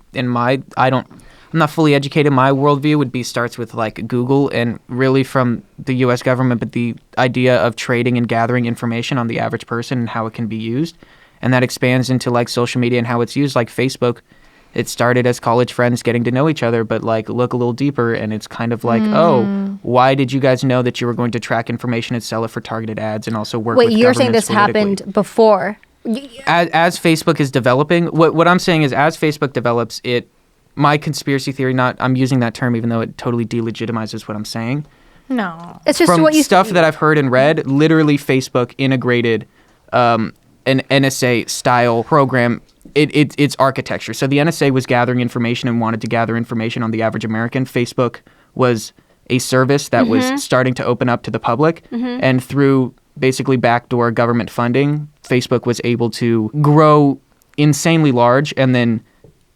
I'm not fully educated. My worldview starts with like Google and really from the U.S. government, but the idea of trading and gathering information on the average person and how it can be used. And that expands into like social media and how it's used. Like Facebook, it started as college friends getting to know each other, but like look a little deeper and it's kind of like, oh, why did you guys know that you were going to track information and sell it for targeted ads and also work with Wait, you're saying this governments happened before? As Facebook is developing, what I'm saying is as Facebook develops, my conspiracy theory, I'm using that term even though it totally delegitimizes what I'm saying. No. It's just From what you stuff that I've heard and read, literally Facebook integrated an NSA style program. It's architecture. So the NSA was gathering information and wanted to gather information on the average American. Facebook was a service that was starting to open up to the public, and through basically backdoor government funding, Facebook was able to grow insanely large and then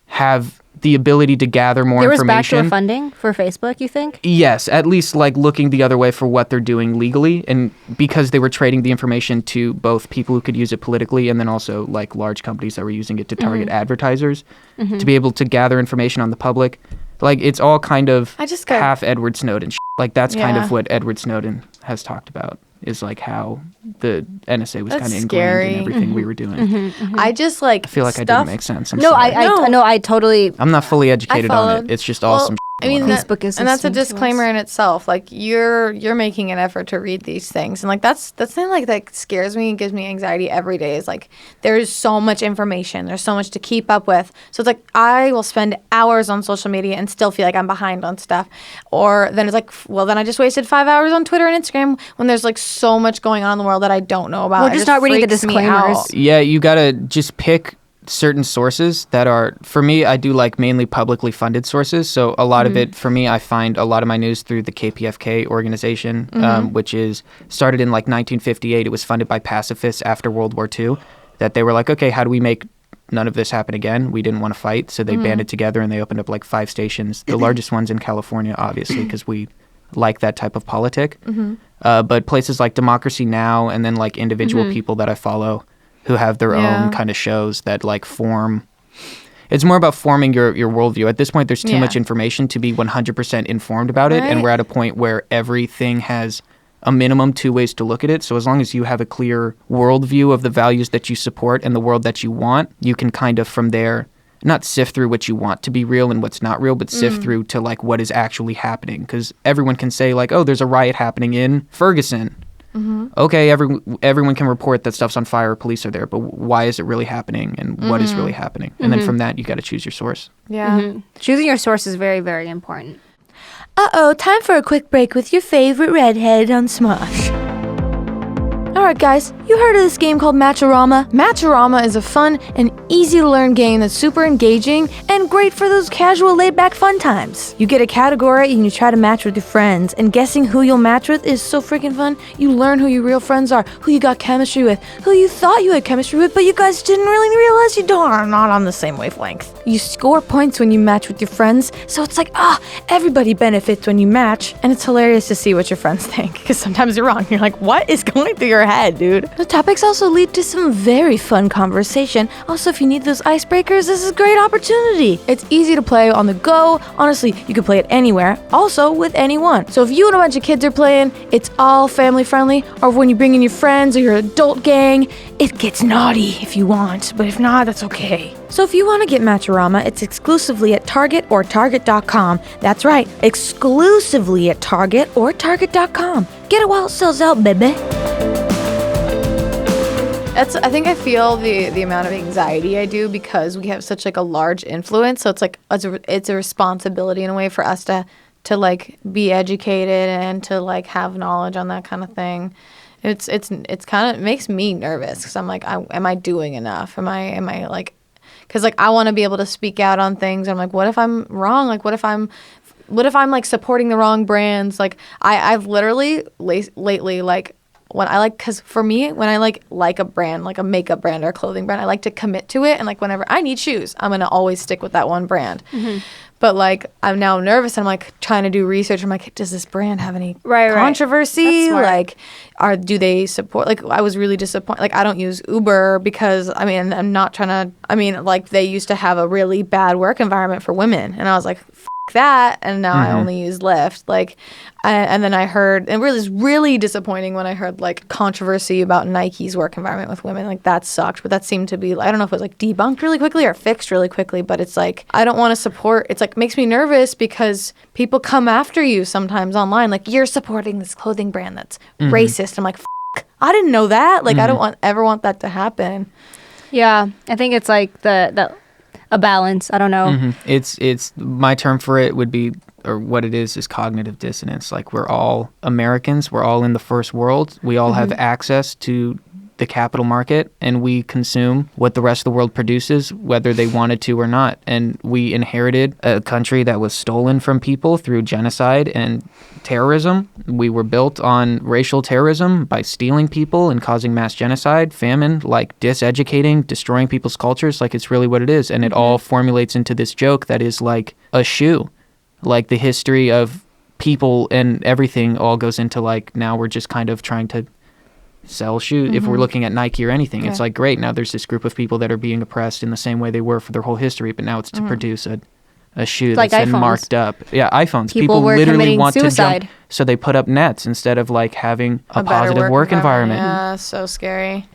have the ability to gather more information. There was backdoor funding for Facebook, you think? Yes, at least like looking the other way for what they're doing legally, and because they were trading the information to both people who could use it politically and then also like large companies that were using it to target advertisers to be able to gather information on the public. Like it's all kind of half Edward Snowden shit. Like that's kind of what Edward Snowden has talked about, is like how the NSA was kind of ingrained in everything we were doing. I just like I feel like I didn't make sense. I'm No, sorry. I totally. I'm not fully educated on it. It's just awesome. I mean, Facebook is and that's a listening to disclaimer in itself. Like you're making an effort to read these things, and like that's something like that scares me and gives me anxiety every day. Is like there's so much information, there's so much to keep up with. So it's like I will spend hours on social media and still feel like I'm behind on stuff. Or then it's like, well, then I just wasted 5 hours on Twitter and Instagram when there's like so much going on in the world that I don't know about. We're just not reading the disclaimers. Yeah, you gotta just pick certain sources that are, for me, I do like mainly publicly funded sources. So a lot of it, for me, I find a lot of my news through the KPFK organization, which is started in like 1958. It was funded by pacifists after World War II, that they were like, okay, how do we make none of this happen again? We didn't want to fight. So they banded together and they opened up like 5 stations, the largest ones in California, obviously, because we like that type of politic. But places like Democracy Now! And then like individual people that I follow who have their own kind of shows that like form. It's more about forming your worldview. At this point, there's too much information to be 100% informed about it. And we're at a point where everything has a minimum 2 ways to look at it. So as long as you have a clear worldview of the values that you support and the world that you want, you can kind of from there not sift through what you want to be real and what's not real, but sift through to like what is actually happening. Because everyone can say like, oh, there's a riot happening in Ferguson. Okay, everyone can report that stuff's on fire, police are there, but why is it really happening and what is really happening? And then from that, you got to choose your source. Choosing your source is very, very important. Time for a quick break with your favorite redhead on Smosh. Alright guys, you heard of this game called Matchorama? Matchorama is a fun and easy to learn game that's super engaging and great for those casual laid back fun times. You get a category and you try to match with your friends, and guessing who you'll match with is so freaking fun. You learn who your real friends are, who you got chemistry with, who you thought you had chemistry with, but you guys didn't really realize you are not on the same wavelength. You score points when you match with your friends, so it's like, everybody benefits when you match, and it's hilarious to see what your friends think, because sometimes you're wrong. You're like, what is going through your head? head, dude. The topics also lead to some very fun conversation. Also, if you need those icebreakers, this is a great opportunity. It's easy to play on the go. Honestly, you can play it anywhere, also with anyone. So if you and a bunch of kids are playing, it's all family friendly. Or when you bring in your friends or your adult gang, it gets naughty if you want, but if not, that's okay. So if you want to get Matchorama, it's exclusively at Target or Target.com. That's right, exclusively at Target or Target.com. Get it while it sells out, baby. I think I feel the amount of anxiety I do because we have such like a large influence. So it's like it's a responsibility in a way for us to like be educated and to like have knowledge on that kind of thing. It's kind of, it makes me nervous because I'm like, am I doing enough? Am I like, because like I want to be able to speak out on things. I'm like, what if I'm wrong? Like, what if I'm like supporting the wrong brands? Like I've literally lately like. When I like, because for me, when I like a brand, like a makeup brand or a clothing brand, I like to commit to it. And like whenever I need shoes, I'm going to always stick with that one brand. Mm-hmm. But like I'm now nervous. I'm like trying to do research. I'm like, does this brand have any controversy? Like, do they support? Like I was really disappointed. Like I don't use Uber because I'm not trying to. Like they used to have a really bad work environment for women, and I was like, that, and now I only use Lyft. Like, and then I heard, and it was really disappointing when I heard like controversy about Nike's work environment with women. Like that sucked, but that seemed to be, I don't know if it was like debunked really quickly or fixed really quickly, but it's like I don't want to support. It's like makes me nervous because people come after you sometimes online, like you're supporting this clothing brand that's racist. I'm like, I didn't know that. Like I don't ever want that to happen. Yeah, I think it's like a balance. I don't know. It's my term for it would be, or what it is cognitive dissonance. Like we're all Americans. We're all in the first world. We all have access to the capital market, and we consume what the rest of the world produces, whether they wanted to or not. And we inherited a country that was stolen from people through genocide and terrorism. We were built on racial terrorism by stealing people and causing mass genocide, famine, like diseducating, destroying people's cultures. Like it's really what it is. And it all formulates into this joke that is like a shoe. Like the history of people and everything all goes into like, now we're just kind of trying to sell shoes. If we're looking at Nike or anything, it's like, great, now there's this group of people that are being oppressed in the same way they were for their whole history, but now it's to produce a shoe like that's then iPhones. Marked up. Yeah, iPhones. People were literally committing want suicide. to jump, so they put up nets instead of like having a better positive work environment. Yeah, so scary.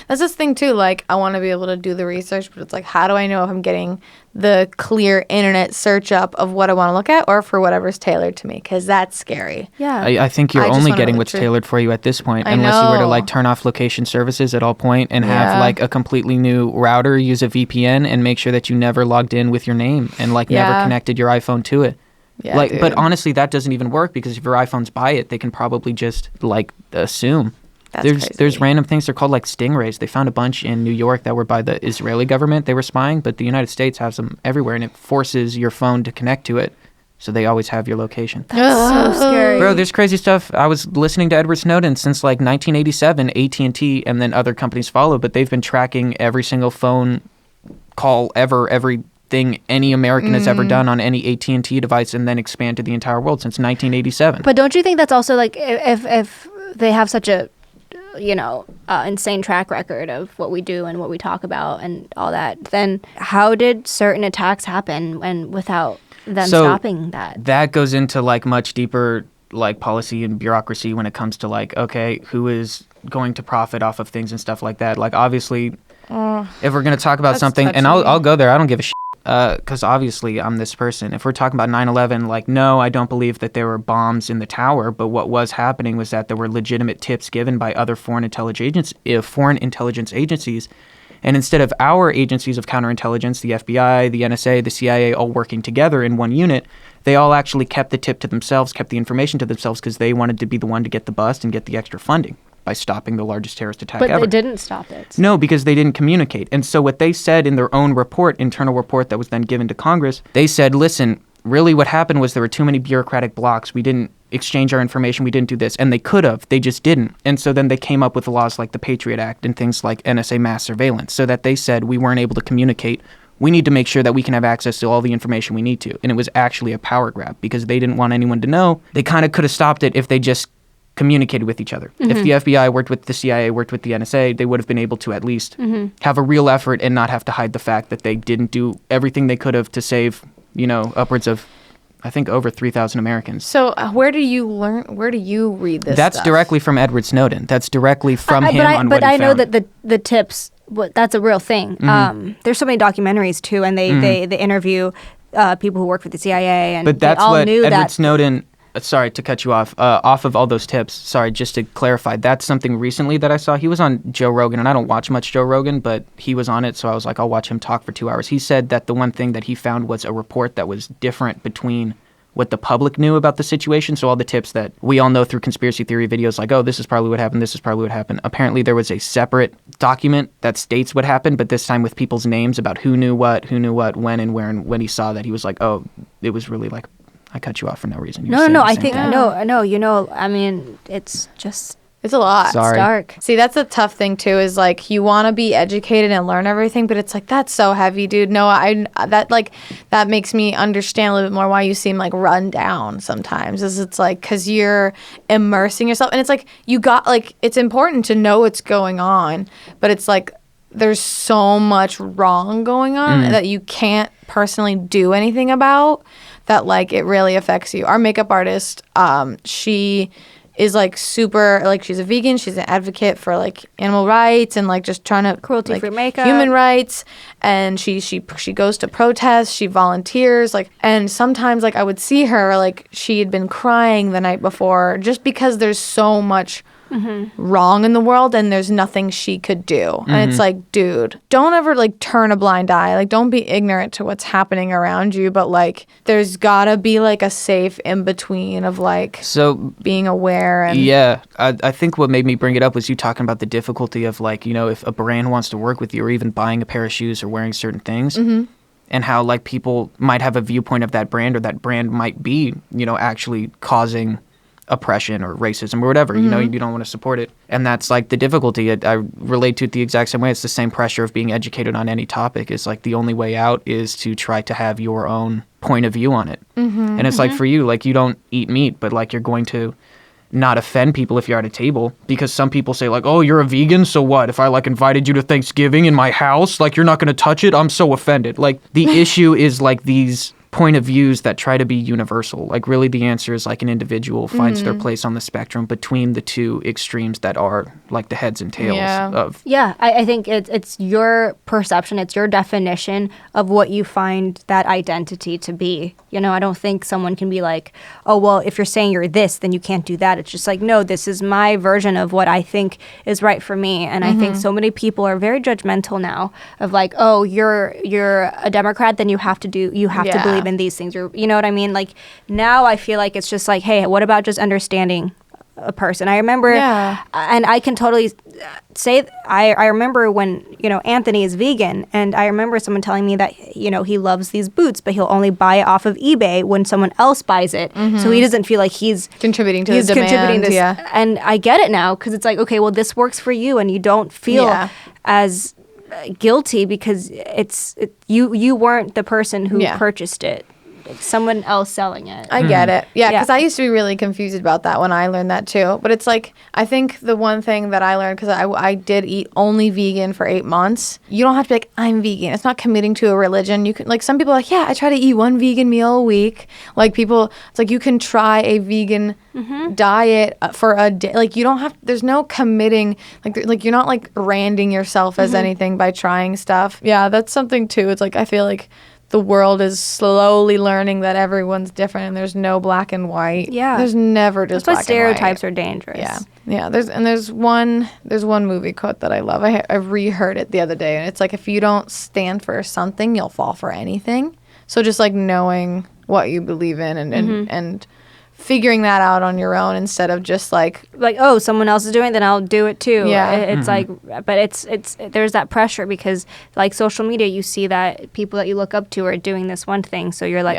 That's this thing too, like I want to be able to do the research, but it's like, how do I know if I'm getting the clear internet search up of what I want to look at or for whatever's tailored to me? Because that's scary. Yeah. I think you're I just only wanna getting know the what's truth. tailored for you at this point, I unless you were to know. like turn off location services at all point and have Yeah. like a completely new router, use a VPN, and make sure that you never logged in with your name and like never Yeah. connected your iPhone to it. Yeah, like, but dude. honestly, that doesn't even work because if your iPhones buy it, they can probably just like assume. That's There's crazy. random things they're called like stingrays. They found a bunch in New York that were by the Israeli government. They were spying, but the United States has them everywhere, and it forces your phone to connect to it, so they always have your location. So scary. Bro, there's crazy stuff. I was listening to Edward Snowden since like 1987, AT&T, and then other companies follow, but they've been tracking every single phone call ever, everything any American has ever done on any AT&T device, and then expand to the entire world since 1987. But don't you think that's also like if they have such a insane track record of what we do and what we talk about and all that, then how did certain attacks happen and without them stopping that? That goes into like much deeper like policy and bureaucracy when it comes to like, okay, who is going to profit off of things and stuff like that. Like obviously, if we're going to talk about That's something, and touchy. I'll go there, I don't give a shit. Because obviously I'm this person. If we're talking about 9/11, like, no, I don't believe that there were bombs in the tower, but what was happening was that there were legitimate tips given by other foreign intelligence agencies, and instead of our agencies of counterintelligence, the FBI, the NSA, the CIA, all working together in one unit, they all actually kept the tip to themselves, kept the information to themselves, because they wanted to be the one to get the bust and get the extra funding by stopping the largest terrorist attack But ever. they didn't stop it. No, because they didn't communicate. And so what they said in their own report, internal report that was then given to Congress, they said, listen, really what happened was there were too many bureaucratic blocks. We didn't exchange our information. We didn't do this. And they could have. They just didn't. And so then they came up with laws like the Patriot Act and things like NSA mass surveillance, so that they said we weren't able to communicate. We need to make sure that we can have access to all the information we need to. And it was actually a power grab because they didn't want anyone to know. They kind of could have stopped it if they just communicated with each other. If the FBI worked with the CIA, worked with the NSA, they would have been able to at least have a real effort and not have to hide the fact that they didn't do everything they could have to save, upwards of, I think, over 3,000 Americans. So where do you read this That's stuff? directly from Edward Snowden. That's directly from him on but what he I know found. that the tips, that's a real thing. There's so many documentaries too, and they interview people who work for the CIA, and But they that's all what knew Edward that. Snowden. Sorry to cut you off. Off of all those tips, sorry, just to clarify, that's something recently that I saw. He was on Joe Rogan, and I don't watch much Joe Rogan, but he was on it, so I was like, I'll watch him talk for 2 hours. He said that the one thing that he found was a report that was different between what the public knew about the situation. So all the tips that we all know through conspiracy theory videos, like, oh, this is probably what happened, this is probably what happened. Apparently there was a separate document that states what happened, but this time with people's names about who knew what, when and where, and when he saw that, he was like, oh, it was really like, I cut you off for no reason. You were saying No. the I same think thing. no. I mean, it's just It's a lot. Sorry. it's dark. See, that's a tough thing too. Is like you want to be educated and learn everything, but it's like that's so heavy, dude. No, that makes me understand a little bit more why you seem like run down sometimes. Is it's like because you're immersing yourself, and it's like you got like it's important to know what's going on, but it's like there's so much wrong going on that you can't personally do anything about. That like it really affects you. Our makeup artist, she is like super like she's a vegan, she's an advocate for like animal rights and like just trying to Cruelty-free makeup, human rights, and she goes to protests, she volunteers, like, and sometimes like I would see her like she had been crying the night before just because there's so much wrong in the world and there's nothing she could do. And it's like, dude, don't ever like turn a blind eye. Like don't be ignorant to what's happening around you, but like there's gotta be like a safe in between of like So being aware and yeah, I think what made me bring it up was you talking about the difficulty of like, if a brand wants to work with you or even buying a pair of shoes or wearing certain things. And how like people might have a viewpoint of that brand or that brand might be, actually causing oppression or racism or whatever, you don't want to support it. And that's like the difficulty. I relate to it the exact same way. It's the same pressure of being educated on any topic. It's like the only way out is to try to have your own point of view on it. And it's like for you, like you don't eat meat, but like you're going to not offend people if you're at a table, because some people say like, oh, you're a vegan, so what? If I like invited you to Thanksgiving in my house, like you're not going to touch it, I'm so offended. Like the issue is like these point of views that try to be universal. Like really the answer is like an individual finds their place on the spectrum between the two extremes that are like the heads and tails of. Yeah, I think it's your perception, it's your definition of what you find that identity to be. I don't think someone can be like, oh, well, if you're saying you're this, then you can't do that. It's just like, no, this is my version of what I think is right for me. And I think so many people are very judgmental now of like, oh, you're a Democrat, then you have to believe in these things, or you know what I mean? Like now I feel like it's just like, hey, what about just understanding a person? I remember, and I can totally say, I remember when, Anthony is vegan, and I remember someone telling me that, he loves these boots, but he'll only buy it off of eBay when someone else buys it. So he doesn't feel like he's contributing to the demand. Contributing this, and I get it now, because it's like, okay, well, this works for you, and you don't feel as guilty because you weren't the person who purchased it. It's someone else selling it. I get it. Yeah, because I used to be really confused about that when I learned that too. But it's like, I think the one thing that I learned, because I did eat only vegan for 8 months, you don't have to be like, I'm vegan. It's not committing to a religion. You can, like, some people are like, yeah, I try to eat one vegan meal a week. Like people, it's like you can try a vegan diet for a day. Like you don't have, there's no committing, like you're not like branding yourself as anything by trying stuff. Yeah, that's something too. It's like, I feel like the world is slowly learning that everyone's different and there's no black and white. Yeah. There's never just That's why black stereotypes and are dangerous. white. Yeah. There's one movie quote that I love. I reheard it the other day, and it's like, if you don't stand for something, you'll fall for anything. So just like knowing what you believe in and figuring that out on your own instead of just like oh, someone else is doing it, then I'll do it too. Yeah. It's like, but it's there's that pressure because like social media, you see that people that you look up to are doing this one thing, so you're like,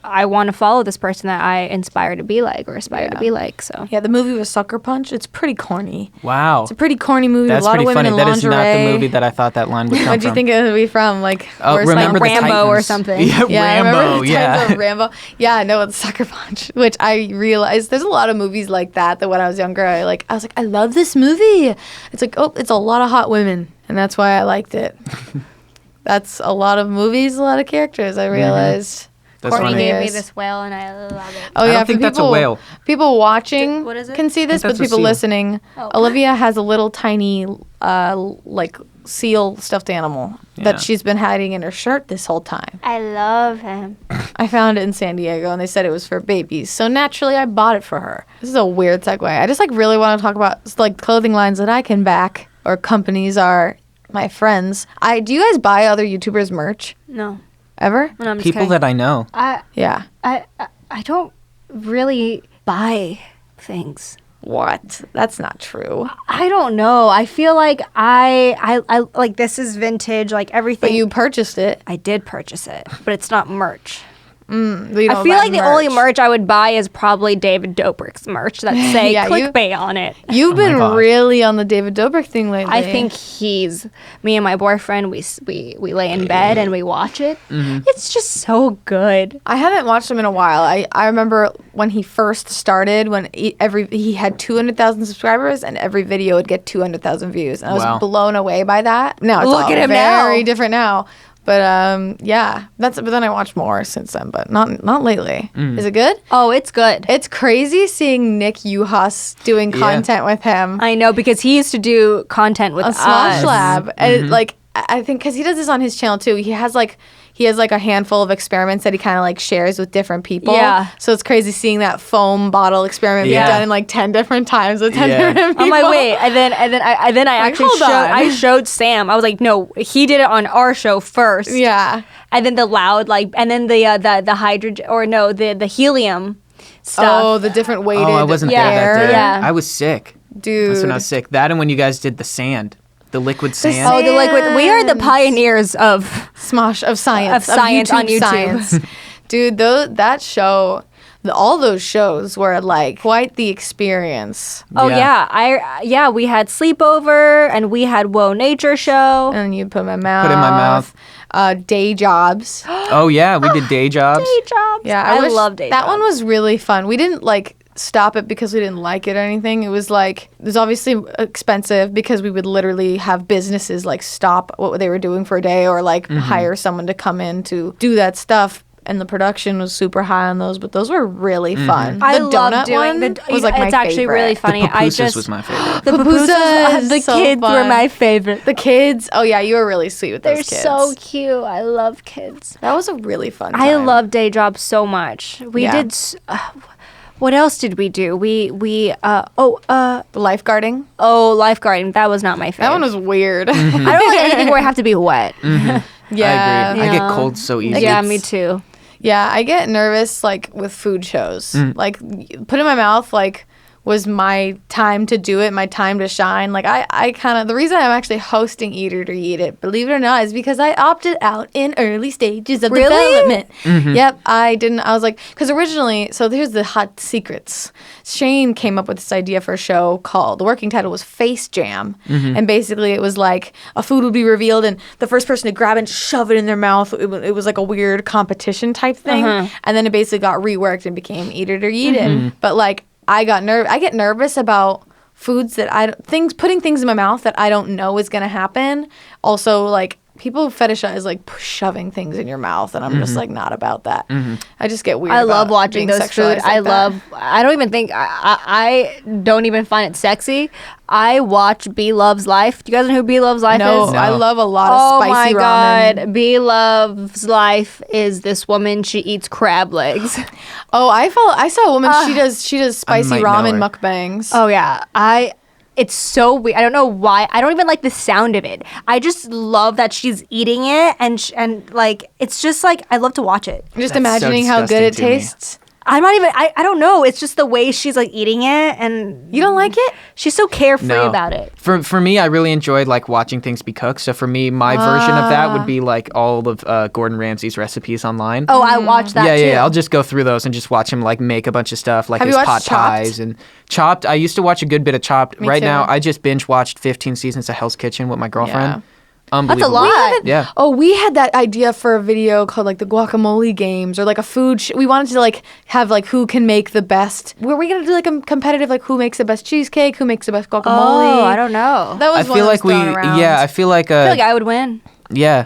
I want to follow this person that I inspire to be like or aspire to be like. So Yeah, the movie was Sucker Punch. It's pretty corny. Wow. It's a pretty corny movie. That's a lot pretty of women funny. in That is lingerie. not the movie that I thought that line would come What do you from. think it would be from? Like, Oh, worst remember like the Rambo or Titans. something. Yeah, Yeah, I Rambo. remember the Yeah. times of Rambo. Yeah, no, it's Sucker Punch, which I realized there's a lot of movies like that when I was younger, I was like, I love this movie. It's like, oh, it's a lot of hot women, and that's why I liked it. That's a lot of movies, a lot of characters, I realized. That's Courtney funny. gave me is. this whale, and I love it. Oh I yeah, don't for think that's a people- whale. People watching What is it? can see this, I but think that's a people seal. listening, Oh. Olivia has a little tiny, like seal stuffed animal Yeah. that she's been hiding in her shirt this whole time. I love him. I found it in San Diego, and they said it was for babies, so naturally I bought it for her. This is a weird segue. I just really want to talk about like clothing lines that I can back or companies are my friends. Do you guys buy other YouTubers merch No, ever? no, I'm just People kidding. that I know. Yeah. I don't really buy things. What? That's not true. I don't know. I feel like I like this is vintage, like everything. But you purchased it. I did purchase it, but it's not merch. You I don't feel buy like the only merch I would buy is probably David Dobrik's merch that say Yeah, you- clickbait on it. You've been God. really on the David Dobrik thing lately. I think me and my boyfriend, we lay in bed and we watch it. It's just so good. I haven't watched him in a while. I remember when he first started, when he had 200,000 subscribers and every video would get 200,000 views. And I was Wow. blown away by that. Now it's Look all at him very now. different now. But yeah, but then I watched more since then, but not lately. Is it good? Oh, it's good. It's crazy seeing Nick Uhas doing Yeah. content with him I know because he used to do content with on us. Smosh Lab, and I think because he does this on his channel too. He has a handful of experiments that he kind of shares with different people. Yeah. So it's crazy seeing that foam bottle experiment Yeah. be done in 10 different times with 10 Yeah. different people. I'm like, wait, and then I actually hold on. I showed Sam. I was like, no, he did it on our show first. Yeah. And then the loud and then the hydrogen or no, the helium stuff. Oh, the different weighted Oh, I wasn't Yeah. there that day. Yeah. I was sick. Dude. That's when I was sick. That and when you guys did the sand. The liquid sand. Oh, the liquid. We are the pioneers of. Smosh of science. Of science on YouTube. Science. Dude, that show, all those shows were quite the experience. Oh Yeah. yeah, we had sleepover and we had Whoa Nature show. And you put in my mouth. Put in my mouth. Day jobs. Oh yeah, we did day jobs. Day jobs. Yeah, I wish love day that jobs. one was really fun. We didn't stop it because we didn't like it or anything. It was it was obviously expensive because we would literally have businesses stop what they were doing for a day or hire someone to come in to do that stuff. And the production was super high on those, but those were really fun. I the love donut doing one the. was my it's actually favorite. really funny. The I pupusas just was my favorite. the Pupusas pupusas. is The so kids were fun. my favorite. The kids, oh yeah, you were really sweet with They're those kids. so cute. I love kids. That was a really fun time. I love day jobs so much. We Yeah. did. What else did we do? We lifeguarding. lifeguarding. That was not my favorite. That one was weird. I don't like anything where I have to be wet. Yeah. I agree. I get Yeah. cold so easy. Yeah, me too. Yeah, I get nervous with food shows. Put in my mouth was my time to do it, my time to shine. I kind of the reason I'm actually hosting Eat It or Eat It, believe it or not, is because I opted out in early stages of development. Yep, I didn't. I was because originally, so here's the hot secrets. Shane came up with this idea for a show called, the working title was Face Jam, and basically it was a food would be revealed and the first person to grab it and shove it in their mouth. It was a weird competition type thing, and then it basically got reworked and became Eat It or Eat It. But I get nervous about foods that putting things in my mouth that I don't know is gonna happen. Also, people fetishize shoving things in your mouth, and I'm just not about that. I just get weird. I love about watching being those food. sexualized like that. I don't even think I don't even find it sexy. I watch B Loves Life. Do you guys know who B Loves Life No, is? I love a lot Oh of spicy my ramen. god, B Loves Life is this woman. She eats crab legs. Oh, I saw a woman. She does spicy might know ramen her. mukbangs. Oh yeah, it's so weird. I don't know why. I don't even like the sound of it. I just love that she's eating it, and it's just I love to watch it. Just That's so imagining how good disgusting it to me. tastes. I'm not even. I don't know. It's just the way she's like eating it, and You don't like it? she's so carefree No. about it. For me, I really enjoyed like watching things be cooked. So for me, my version of that would be like all of Gordon Ramsay's recipes online. Oh, I watched that yeah, too. yeah. I'll just go through those and just watch him like make a bunch of stuff, like Have his you pot watched Chopped? pies and Chopped. I used to watch a good bit of Chopped. Me Right too. now, I just binge watched 15 seasons of Hell's Kitchen with my girlfriend. Unbelievable. lot. Yeah. Oh, we had that idea for a video called like the guacamole games or like a food. We wanted to like have like who can make the best. Were we gonna do like a competitive like who makes the best cheesecake, who makes the best guacamole? Oh, I don't know. That I was one feel that like was we. thrown around. Yeah, I feel like. I feel like I would win. Yeah,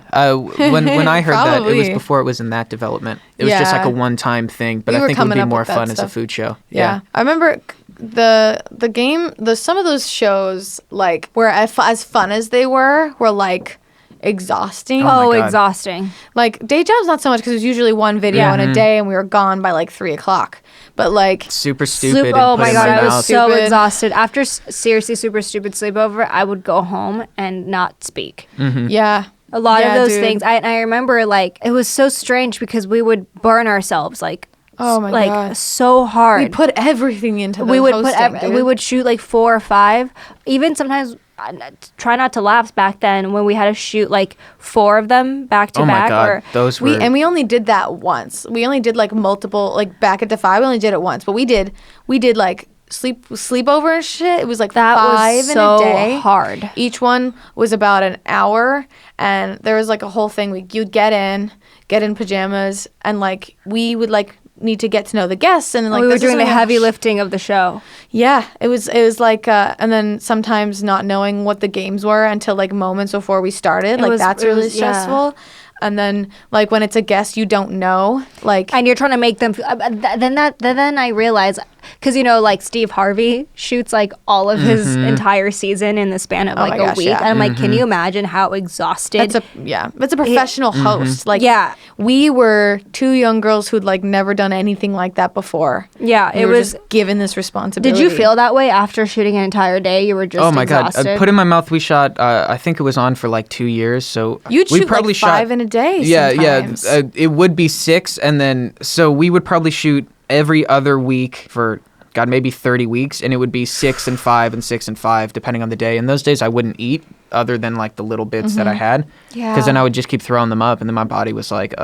when I heard that, it was Probably. before it was in that development. It was just like a Yeah. one-time thing, but We I were think it would coming be up more with that fun as a stuff. food show. Yeah. I remember the game. Some of those shows like were as fun as they were like exhausting. my Oh, God. exhausting. Like day jobs not so much because it was usually one video Yeah. in a day and we were gone by like 3:00. But like Super stupid. and Oh put my in god, I was mouth. so Stupid. exhausted after seriously super stupid sleepover. I would go home and not speak. yeah. A lot Yeah, of those dude. things. I remember like it was so strange because we would burn ourselves like Oh my like God. so hard. We put everything into the we would hosting, put dude. we would shoot like 4 or 5. Even sometimes try not to laugh back then when we had to shoot like 4 of them back to Oh my back. god, Or those were. we only did that once. We only did like multiple like back at the 5. We only did it once, but we did like sleepover and shit. It was like that 5 was in so a day. hard. Each one was about an hour, and there was like a whole thing. You'd get in pajamas, and like we would like need to get to know the guests, and like we were this is doing the when heavy lifting of the show. Yeah, it was like, and then sometimes not knowing what the games were until like moments before we started. Like that's really yeah. stressful. And then like when it's a guest you don't know, like And you're trying to make them feel, then I realized because like Steve Harvey shoots like all of his entire season in the span of Oh like my a gosh, week. yeah. And I'm like, can you imagine how exhausted? it's a professional host. Like Yeah. we were 2 young girls who'd like never done anything like that before. Yeah, We it were was. just given this responsibility. Did you feel that way after shooting an entire day? You were just Oh my exhausted. god! Put in my mouth. We shot. I think it was on for like 2 years. So You'd we shoot probably like 5 in a day. Yeah, sometimes. yeah. It would be 6, and then so we would probably shoot every other week for maybe 30 weeks, and it would be 6 and 5 and 6 and 5 depending on the day. And those days I wouldn't eat other than like the little bits that I had. Yeah. Because then I would just keep throwing them up, and then my body was like,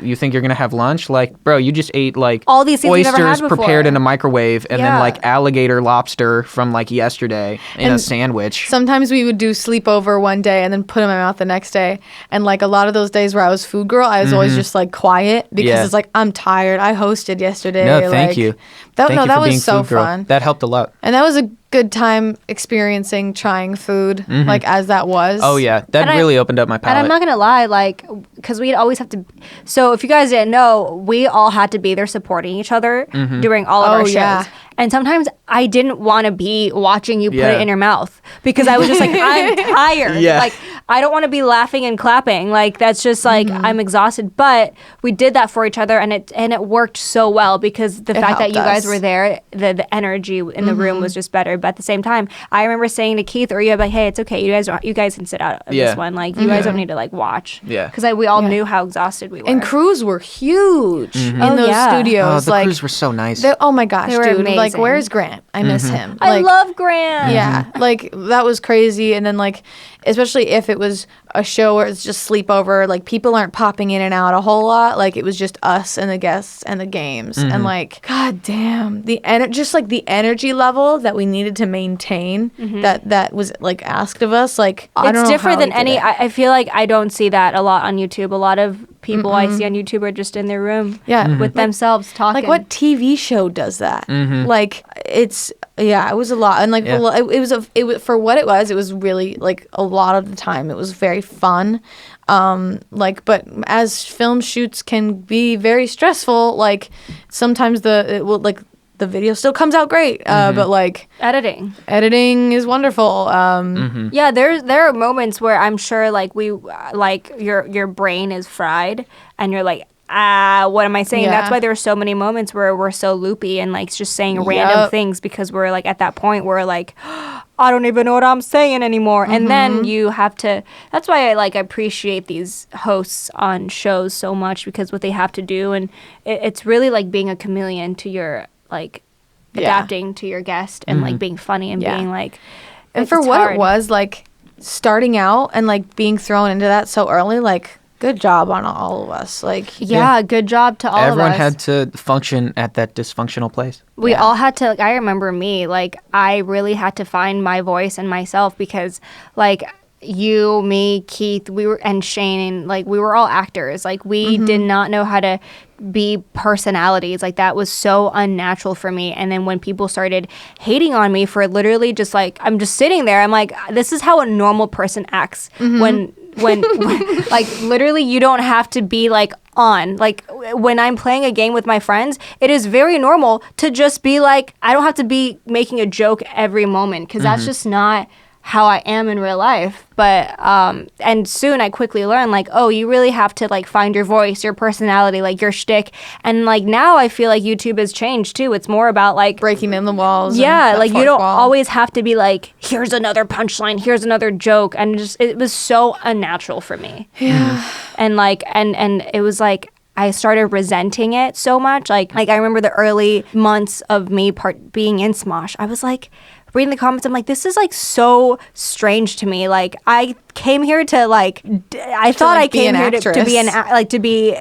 "You think you're gonna have lunch? Like, bro, you just ate like All these things you've never had oysters prepared before." in a microwave, and then Yeah. like alligator lobster from like yesterday in a And sandwich." Sometimes we would do sleepover one day and then put in my mouth the next day. And like a lot of those days where I was food girl, I was always just like quiet because Yeah. it's like I'm tired. I hosted yesterday. No, thank like, you. That Thank you that for being was so food girl. fun. That helped a lot. And that was a good time experiencing trying food like as that was. Oh yeah, that And really opened up my palate. And I'm not gonna lie, like, because we'd always have to. So if you guys didn't know, we all had to be there supporting each other during all of our Oh, shows. yeah. And sometimes I didn't want to be watching you put Yeah. it in your mouth because I was just like, I'm tired. Yeah. Like, I don't want to be laughing and clapping. Like, that's just like I'm exhausted. But we did that for each other, and it worked so well because the fact that helped you guys us. were there, the energy in the room was just better. But at the same time, I remember saying to Keith or you, like, hey, it's okay. You guys can sit out of Yeah. this one. Like, you guys don't need to like watch. Yeah. Because we all knew how exhausted we were. And crews were huge in Oh, those yeah. Oh, studios. the like crews were so nice. oh my gosh, They were dude. Like amazing. where's Grant? I miss him. I Like, love Grant. Yeah, like that was crazy. And then like, especially if it was a show where it's just sleepover, like people aren't popping in and out a whole lot. Like it was just us and the guests and the games. And like, god damn, just like the energy level that we needed to maintain that was like asked of us. Like I don't It's know different how than we did any. it. I feel like I don't see that a lot on YouTube. A lot of people I see on YouTube are just in their room, Yeah. with themselves talking. Like what TV show does that? Like it was a lot, and like Yeah. it was for what it was really like a lot of the time it was very fun. But as film shoots can be very stressful, like sometimes the video still comes out great, but like editing. editing is wonderful. Yeah, there are moments where I'm sure like your brain is fried and you're like what am I saying? Yeah. That's why there are so many moments where we're so loopy and like just saying random things because we're like at that point where like, I don't even know what I'm saying anymore. And then you have to, that's why I like appreciate these hosts on shows so much because what they have to do. And it's really like being a chameleon to your like adapting to your guest and like being funny and being like, and for what it was like starting out and like being thrown into that so early, like good job on all of us. Like good job to all of us. Everyone had to function at that dysfunctional place. We all had to, like, I remember me, like, I really had to find my voice and myself because, like, you, me, Keith, and Shane, like, we were all actors. Like, we did not know how to be personalities. Like, that was so unnatural for me. And then when people started hating on me for literally just, like, I'm just sitting there, I'm like, this is how a normal person acts when like literally you don't have to be like on. Like when I'm playing a game with my friends, it is very normal to just be like, I don't have to be making a joke every moment because that's just not how I am in real life. But and soon I quickly learned like, oh, you really have to like find your voice, your personality, like your shtick. And like now I feel like YouTube has changed too. It's more about like breaking in the walls. Yeah, like you don't always have to be like, here's another punchline, here's another joke, and just it was so unnatural for me. Yeah. And like and it was like I started resenting it so much. Like I remember the early months of me being in Smosh. I was like reading the comments, I'm like, this is like so strange to me. Like I came here to like, I thought I came here to be to be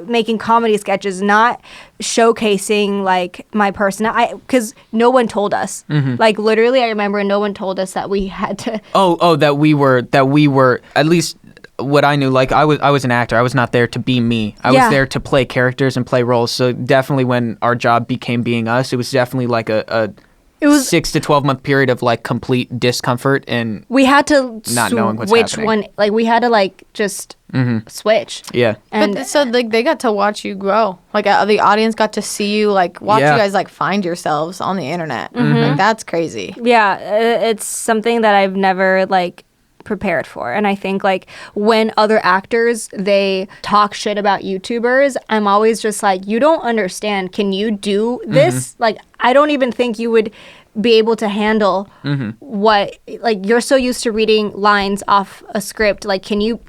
making comedy sketches, not showcasing like my personality. Because no one told us. Like literally, I remember no one told us that we had to. That we were at least. What I knew, like I was an actor. I was not there to be me. I was there to play characters and play roles. So definitely, when our job became being us, it was definitely like it was 6 to 12 month period of like complete discomfort and we had to not knowing what's which happening. one. Like we had to like just switch. Yeah, but so like they got to watch you grow. Like the audience got to see you like watch you guys like find yourselves on the internet. Like that's crazy. Yeah, it's something that I've never like prepared for. And I think like when other actors they talk shit about YouTubers, I'm always just like, you don't understand. Can you do this? Like I don't even think you would be able to handle what like you're so used to reading lines off a script. Like can you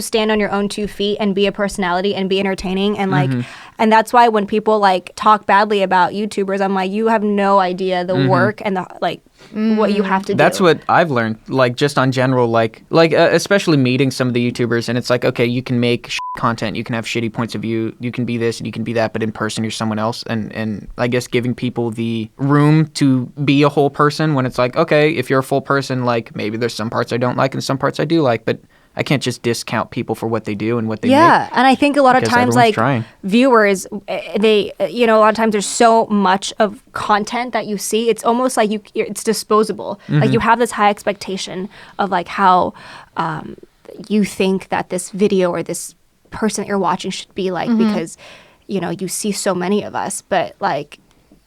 stand on your own 2 feet and be a personality and be entertaining and like and that's why when people like talk badly about YouTubers, I'm like, you have no idea the work and the like what you have to do. That's what I've learned, like just on general, like especially meeting some of the YouTubers, and it's like, okay, you can make content, you can have shitty points of view, you can be this and you can be that, but in person you're someone else, and I guess giving people the room to be a whole person when it's like, okay, if you're a full person, like maybe there's some parts I don't like and some parts I do like, but I can't just discount people for what they do and what they make. Yeah, and I think a lot of times, like, trying. viewers, they, a lot of times there's so much of content that you see, it's almost like it's disposable. Like, you have this high expectation of, like, how you think that this video or this person that you're watching should be like because, you see so many of us. But, like,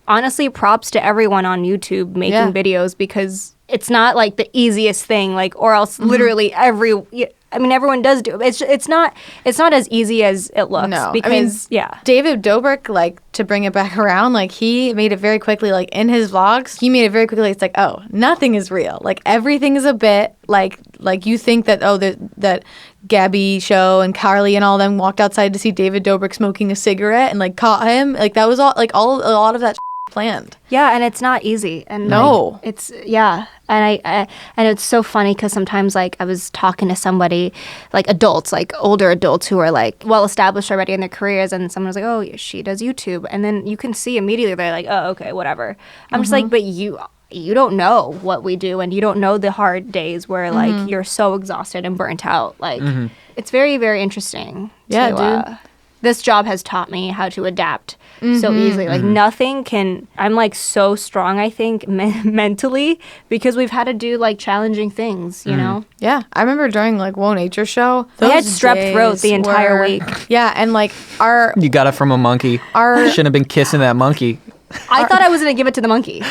honestly, props to everyone on YouTube making videos because it's not like the easiest thing, like, or else literally everyone does do it. It's not as easy as it looks. No, because David Dobrik, like, to bring it back around, like, he made it very quickly, like, in his vlogs, he made it very quickly. It's like, oh, nothing is real. Like, everything is a bit. Like you think that that Gabby Show and Carly and all them walked outside to see David Dobrik smoking a cigarette and like caught him. Like that was all like a lot of that planned. Yeah, and it's not easy. And no, like, it's and I it's so funny because sometimes like I was talking to somebody, like adults, like older adults who are like well established already in their careers, and someone was like, oh, she does YouTube, and then you can see immediately they're like, oh, okay, whatever. I'm just like, but you don't know what we do, and you don't know the hard days where like you're so exhausted and burnt out. Like it's very, very interesting. Yeah, dude. This job has taught me how to adapt so easily. Like I'm like so strong, I think, mentally because we've had to do like challenging things, you know? Yeah. I remember during like Whoa Nature Show, I had strep throat the entire week. Yeah. And like you got it from a monkey. Shouldn't have been kissing that monkey. I thought I was going to give it to the monkey.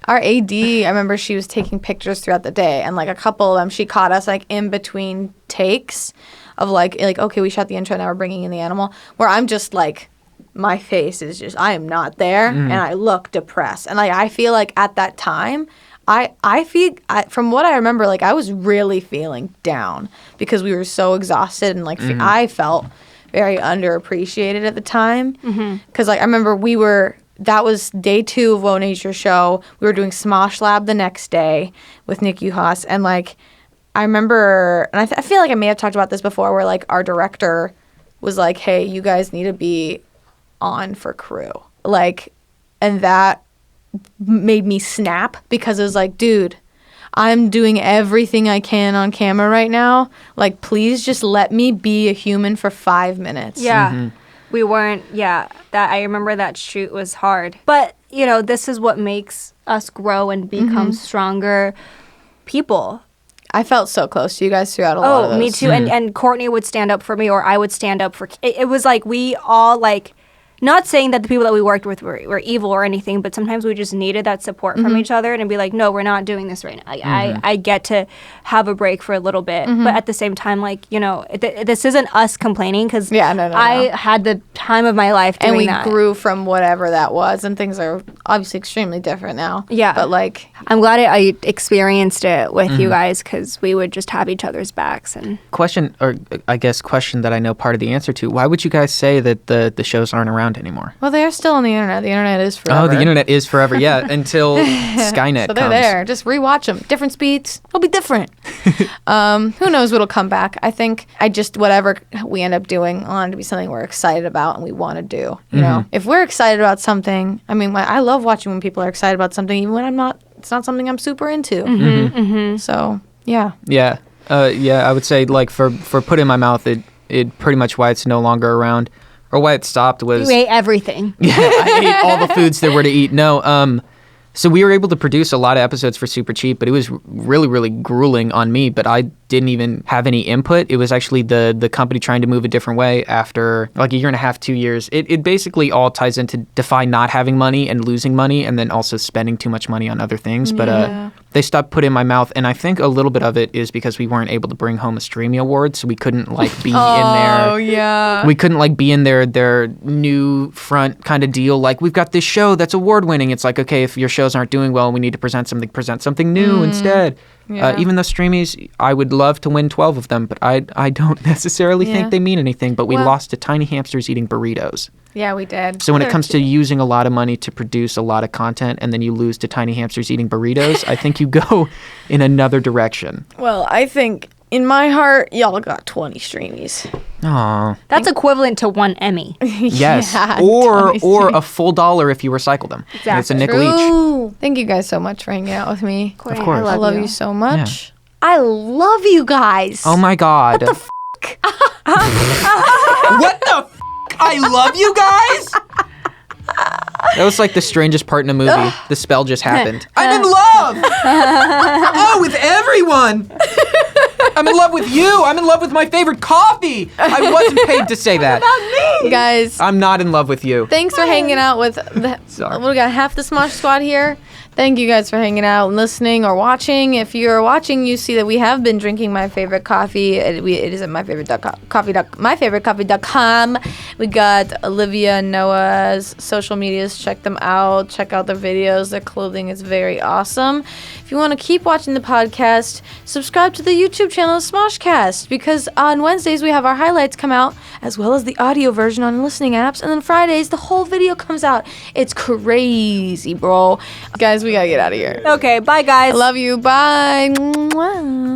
Our AD, I remember she was taking pictures throughout the day, and like a couple of them, she caught us like in between takes of like okay, we shot the intro, now we're bringing in the animal, where I'm just like, my face is just, I am not there, and I look depressed. And like, I feel like at that time, from what I remember, like I was really feeling down because we were so exhausted, and like I felt very underappreciated at the time. Because like I remember that was day 2 of Woe Nature show. We were doing Smosh Lab the next day with Nick Uhas, and like I remember, and I feel like I may have talked about this before, where like our director was like, hey, you guys need to be on for crew. Like, and that made me snap because it was like, dude, I'm doing everything I can on camera right now. Like, please just let me be a human for 5 minutes. Yeah. We weren't, that I remember that shoot was hard. But, you know, this is what makes us grow and become stronger people. I felt so close to you guys throughout a lot of those. Oh, me too. And Courtney would stand up for me, or I would stand up for... It was like we all, like... Not saying that the people that we worked with were evil or anything, but sometimes we just needed that support from each other and be like, no, we're not doing this right now. I get to have a break for a little bit. But at the same time, like, you know, this isn't us complaining because I had the time of my life doing that. And we grew from whatever that was, and things are obviously extremely different now. Yeah. But, like... I'm glad I experienced it with you guys because we would just have each other's backs. And Question that I know part of the answer to. Why would you guys say that the shows aren't around anymore? Well, they are still on the internet. The internet is forever. Oh, the internet is forever, yeah, until Skynet so they're comes. there. Just rewatch them. Different speeds. It'll be different. Who knows what'll come back. I think whatever we end up doing, I want it to be something we're excited about and we want to do. You know, if we're excited about something, I mean, I love watching when people are excited about something, even when I'm not. It's not something I'm super into. So, yeah. Yeah. I would say, like, for Put in My Mouth, it pretty much why it's no longer around, or why it stopped was... You ate everything. Yeah, I ate all the foods there were to eat. No, so we were able to produce a lot of episodes for super cheap, but it was really, really grueling on me, but I didn't even have any input. It was actually the company trying to move a different way after like a year and a half, 2 years. It basically all ties into Defy not having money and losing money and then also spending too much money on other things. But they stopped Put in My Mouth, and I think a little bit of it is because we weren't able to bring home a Streamy Award, so we couldn't like be in there. Oh, yeah. We couldn't like be in their new front kind of deal. Like, we've got this show that's award winning. It's like, okay, if your shows aren't doing well, we need to present something new instead. Yeah. Even though Streamies, I would love to win 12 of them, but I don't necessarily think they mean anything. But we lost to tiny hamsters eating burritos. Yeah, we did. So when it comes to using a lot of money to produce a lot of content and then you lose to tiny hamsters eating burritos, I think you go in another direction. Well, I think in my heart, y'all got 20 Streamies. Aw. That's equivalent to 1 Emmy. Yes. Yeah, or $20 a full $1 if you recycle them. Exactly. It's a nickel each. True. Thank you guys so much for hanging out with me. Of course. I love you so much. I love you guys. Oh my God. What the What the f***? I love you guys? That was like the strangest part in a movie. The spell just happened. I'm in love! Oh, with everyone! I'm in love with you! I'm in love with my favorite coffee! I wasn't paid to say that. Not me! Guys, I'm not in love with you. thanks for hanging out with Sorry. we got half the Smosh squad here. Thank you guys for hanging out and listening or watching. If you're watching, you see that we have been drinking my favorite coffee. It is at myfavoritecoffee.com. We got Olivia and Noah's social medias. Check them out. Check out their videos. Their clothing is very awesome. If you want to keep watching the podcast, subscribe to the YouTube channel SmoshCast, because on Wednesdays we have our highlights come out, as well as the audio version on listening apps, and then Fridays the whole video comes out. It's crazy, bro. Guys, we gotta get out of here. Okay, bye guys. I love you. Bye. Mwah.